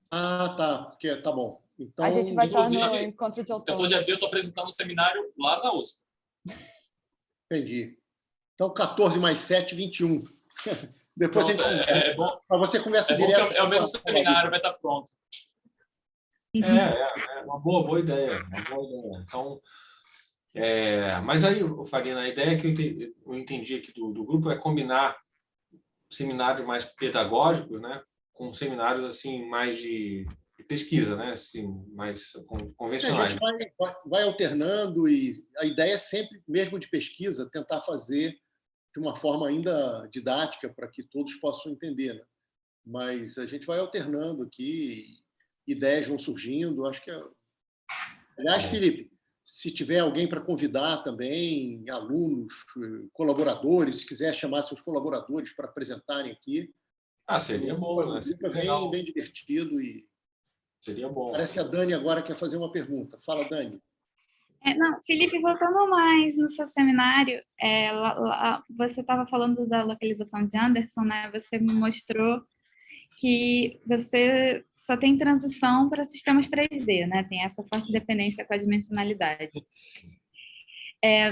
Tá. Porque tá bom. Então, a gente vai estar no inclusive, encontro de outono. 14 de abril eu estou apresentando um seminário lá na USP. Entendi. Então, 14 mais 7, 21. Depois Pronto, a gente para você conversa direto. É o mesmo seminário, vai estar pronto. É uma boa ideia. Então, mas aí, Farina, a ideia que eu entendi aqui do grupo é combinar seminários mais pedagógicos, né, com seminários assim mais de pesquisa, né? Assim, mais A convencionais. gente vai alternando e a ideia é sempre, mesmo de pesquisa, tentar fazer de uma forma ainda didática para que todos possam entender, né? Mas a gente vai alternando aqui, ideias vão surgindo. Acho que, aliás, Felipe, se tiver alguém para convidar também, alunos, colaboradores, se quiser chamar seus colaboradores para apresentarem aqui, Seria bom, né? Seria bem divertido e seria bom. Parece que a Dani agora quer fazer uma pergunta. Fala, Dani. Não, Felipe, voltando mais no seu seminário, você estava falando da localização de Anderson, né? Você me mostrou que você só tem transição para sistemas 3D, né? Tem essa forte dependência com a dimensionalidade.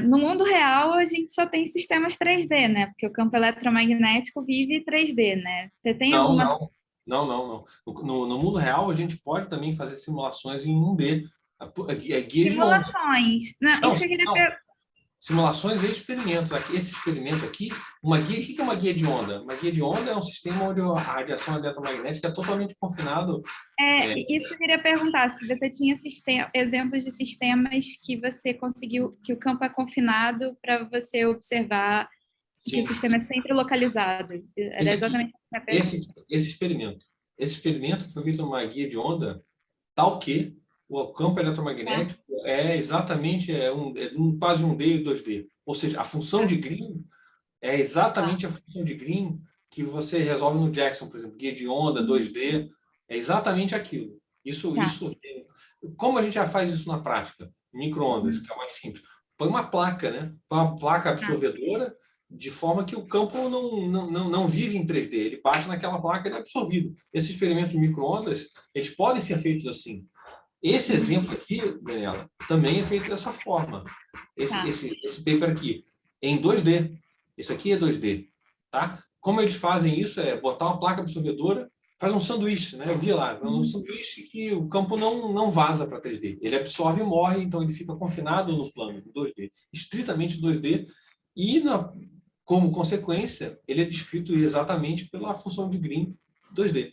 No mundo real, a gente só tem sistemas 3D, né? Porque o campo eletromagnético vive 3D, né? Você tem alguma... Não. No mundo real, a gente pode também fazer simulações em 1D. Guia Simulações. Não, isso que eu queria simulações e experimentos. Esse experimento aqui, o que é uma guia de onda? Uma guia de onda é um sistema onde a radiação eletromagnética é totalmente confinado. Isso que eu queria perguntar, se você tinha exemplos de sistemas que você conseguiu, que o campo é confinado para você observar que o sistema é sempre localizado. Era exatamente a pergunta. Esse experimento foi feito numa guia de onda tal que o campo eletromagnético é exatamente quase 1D e 2D. Ou seja, a função de Green é exatamente a função de Green que você resolve no Jackson, por exemplo, guia de onda, 2D, é exatamente aquilo. Isso, como a gente já faz isso na prática? Micro-ondas, que é o mais simples. Põe uma placa, né? Põe uma placa absorvedora, de forma que o campo não vive em 3D, ele bate naquela placa e é absorvido. Esse experimento de micro-ondas, eles podem ser feitos assim. Esse exemplo aqui, Daniela, também é feito dessa forma. Esse paper aqui, em 2D. Esse aqui é 2D. Tá? Como eles fazem isso? É botar uma placa absorvedora, faz um sanduíche, né? Eu vi lá, um sanduíche que o campo não vaza para 3D. Ele absorve e morre, então ele fica confinado no plano, em 2D. Estritamente 2D. E, como consequência, ele é descrito exatamente pela função de Green 2D.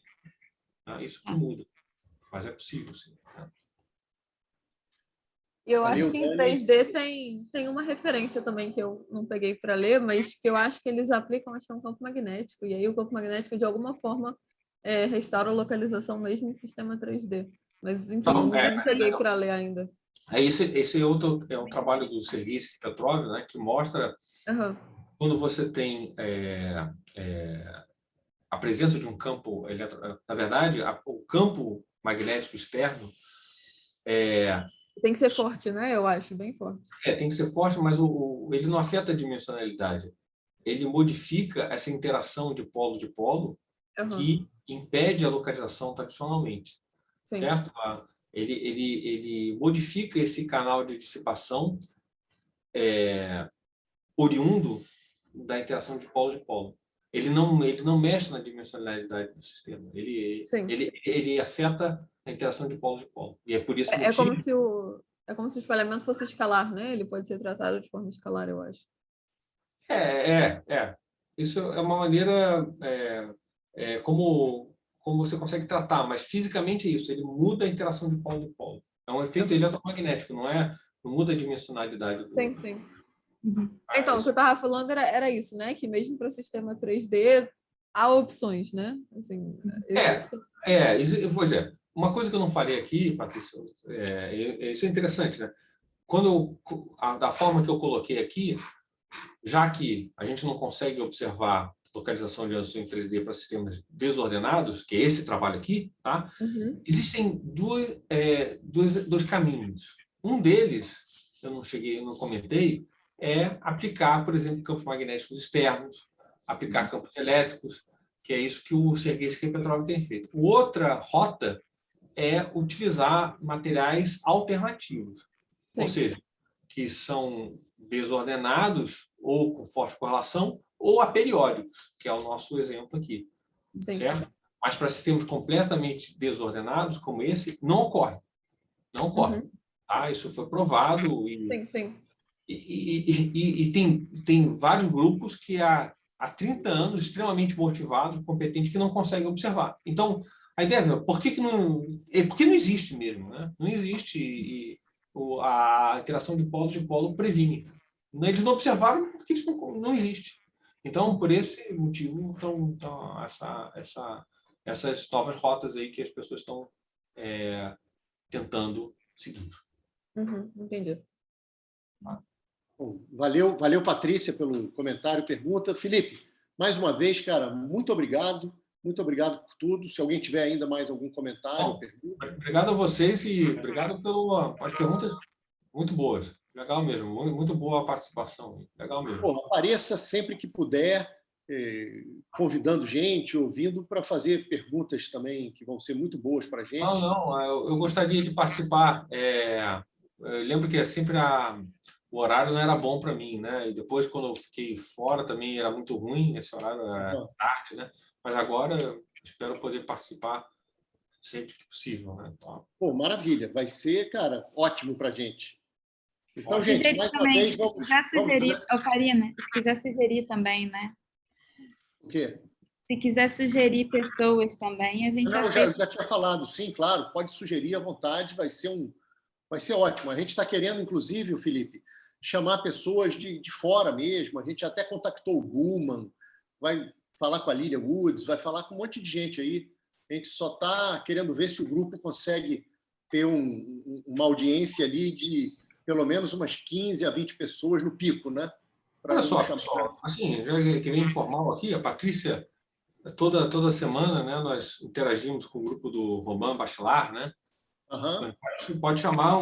Isso que muda. Mas é possível, sim. Eu acho que em 3D tem uma referência também que eu não peguei para ler, mas que eu acho que eles aplicam, acho que é um campo magnético, e aí o campo magnético, de alguma forma, restaura a localização mesmo em sistema 3D. Mas, enfim, não peguei para ler ainda. Esse outro é um trabalho do Sergiy Petrov, né, que mostra quando você tem a presença de um campo na verdade, o campo magnético externo tem que ser forte, né? Eu acho, bem forte. Tem que ser forte, mas ele não afeta a dimensionalidade. Ele modifica essa interação de polo que impede a localização tradicionalmente. Sim. Certo? Ele modifica esse canal de dissipação oriundo da interação de polo. Ele não mexe na dimensionalidade do sistema. Ele afeta a interação de polo. E é por isso que como se o espalhamento fosse escalar, né? Ele pode ser tratado de forma escalar, eu acho. Isso é uma maneira como você consegue tratar, mas fisicamente é isso. Ele muda a interação de polo. É um efeito eletromagnético, não muda a dimensionalidade. Sim. Então, o que eu estava falando era isso, né? Que mesmo para o sistema 3D há opções, né? Assim, pois é. Uma coisa que eu não falei aqui, Patrícia, isso é interessante, né? Da forma que eu coloquei aqui, já que a gente não consegue observar localização de Anderson em 3D para sistemas desordenados, que é esse trabalho aqui, tá? Existem dois caminhos. Um deles, eu não comentei, é aplicar, por exemplo, campos magnéticos externos, aplicar campos elétricos, que é isso que o Sergiy Petrov tem feito. Outra rota é utilizar materiais alternativos, ou seja, que são desordenados ou com forte correlação ou aperiódicos, que é o nosso exemplo aqui. Certo? Mas para sistemas completamente desordenados, como esse, não ocorre. Não ocorre. Tá? Isso foi provado e tem vários grupos que há 30 anos extremamente motivados, competentes, que não conseguem observar. Então, a ideia é, por que não... Porque não existe mesmo, né? Não existe, e a interação de polo previne. Eles não observaram porque eles não existe. Então, por esse motivo, essas novas rotas aí que as pessoas estão tentando seguir. Entendi. Bom, valeu, Patrícia, pelo comentário, pergunta. Felipe, mais uma vez, cara, muito obrigado por tudo. Se alguém tiver ainda mais algum comentário, pergunta. Obrigado a vocês e obrigado pelas perguntas muito boas. Legal mesmo, muito boa a participação. Legal mesmo. Pô, apareça sempre que puder, convidando gente, ouvindo, para fazer perguntas também que vão ser muito boas para a gente. Eu gostaria de participar. Eu lembro que sempre o horário não era bom para mim, né? E depois, quando eu fiquei fora, também era muito ruim, esse horário era tarde, né? Mas agora eu espero poder participar sempre que possível, né? Então, pô, maravilha, vai ser, cara, ótimo para a gente. Então, Se gente, mais uma vez, se quiser sugerir, Farina, se quiser sugerir também, né? O quê? Se quiser sugerir pessoas também, a gente Não, aceita. já tinha falado, sim, claro, pode sugerir à vontade, vai ser ótimo. A gente está querendo, inclusive, Felipe, chamar pessoas de fora mesmo. A gente até contactou o Guman, vai falar com a Lilia Woods, vai falar com um monte de gente aí. A gente só está querendo ver se o grupo consegue ter uma audiência ali de pelo menos umas 15 a 20 pessoas no pico, né? olha só, pessoal, assim, já que vem informal aqui, a Patrícia, toda semana, né, nós interagimos com o grupo do Roman Bachelard, né? Pode chamar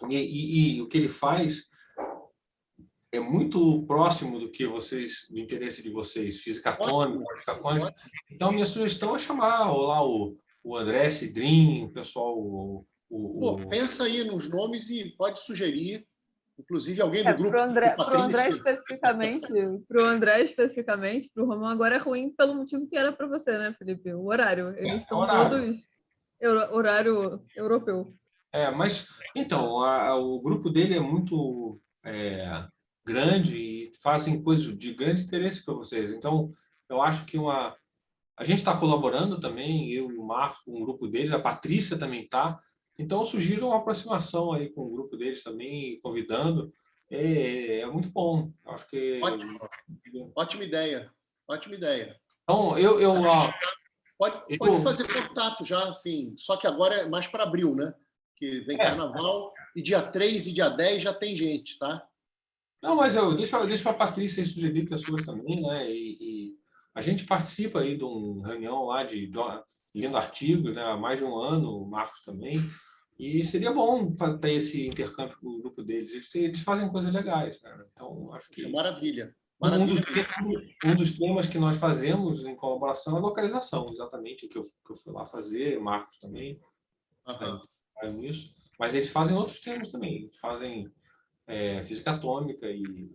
e o que ele faz é muito próximo do interesse de vocês, física atômica, física quântica. Então, minha sugestão é chamar o André Cidrim, o pessoal... Pô, pensa aí nos nomes e pode sugerir, inclusive alguém do grupo. Para o André especificamente, para o Romão agora é ruim pelo motivo que era para você, né, Felipe? O horário. Eles estão todos horário europeu. Mas, então, o grupo dele é muito grande e fazem coisas de grande interesse para vocês. Então, eu acho que a gente está colaborando também, eu e o Marco, com o grupo deles, a Patrícia também está. Então, eu sugiro uma aproximação aí com o grupo deles também, convidando. É muito bom. Eu acho que... Ótima ideia. Então, Pode fazer contato já, assim, só que agora é mais para abril, né? Que vem carnaval e dia 3 e dia 10 já tem gente, tá? Não, mas eu deixo a Patrícia sugerir pessoas também, né? E a gente participa aí de uma reunião lá lendo artigos, né? Há mais de um ano, o Marcos também. E seria bom ter esse intercâmbio com o grupo deles. Eles fazem coisas legais, né? Então, acho que... Maravilha. Um dos temas que nós fazemos em colaboração é a localização, exatamente, o que eu fui lá fazer, Marcos também, nisso. Mas eles fazem outros temas também. Eles fazem física atômica e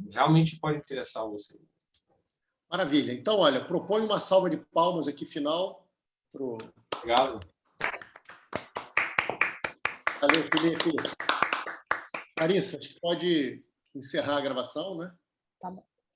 realmente pode interessar você. Maravilha. Então, olha, proponho uma salva de palmas aqui final. Obrigado. Valeu, Felipe. Larissa, pode encerrar a gravação, né? Tá bom.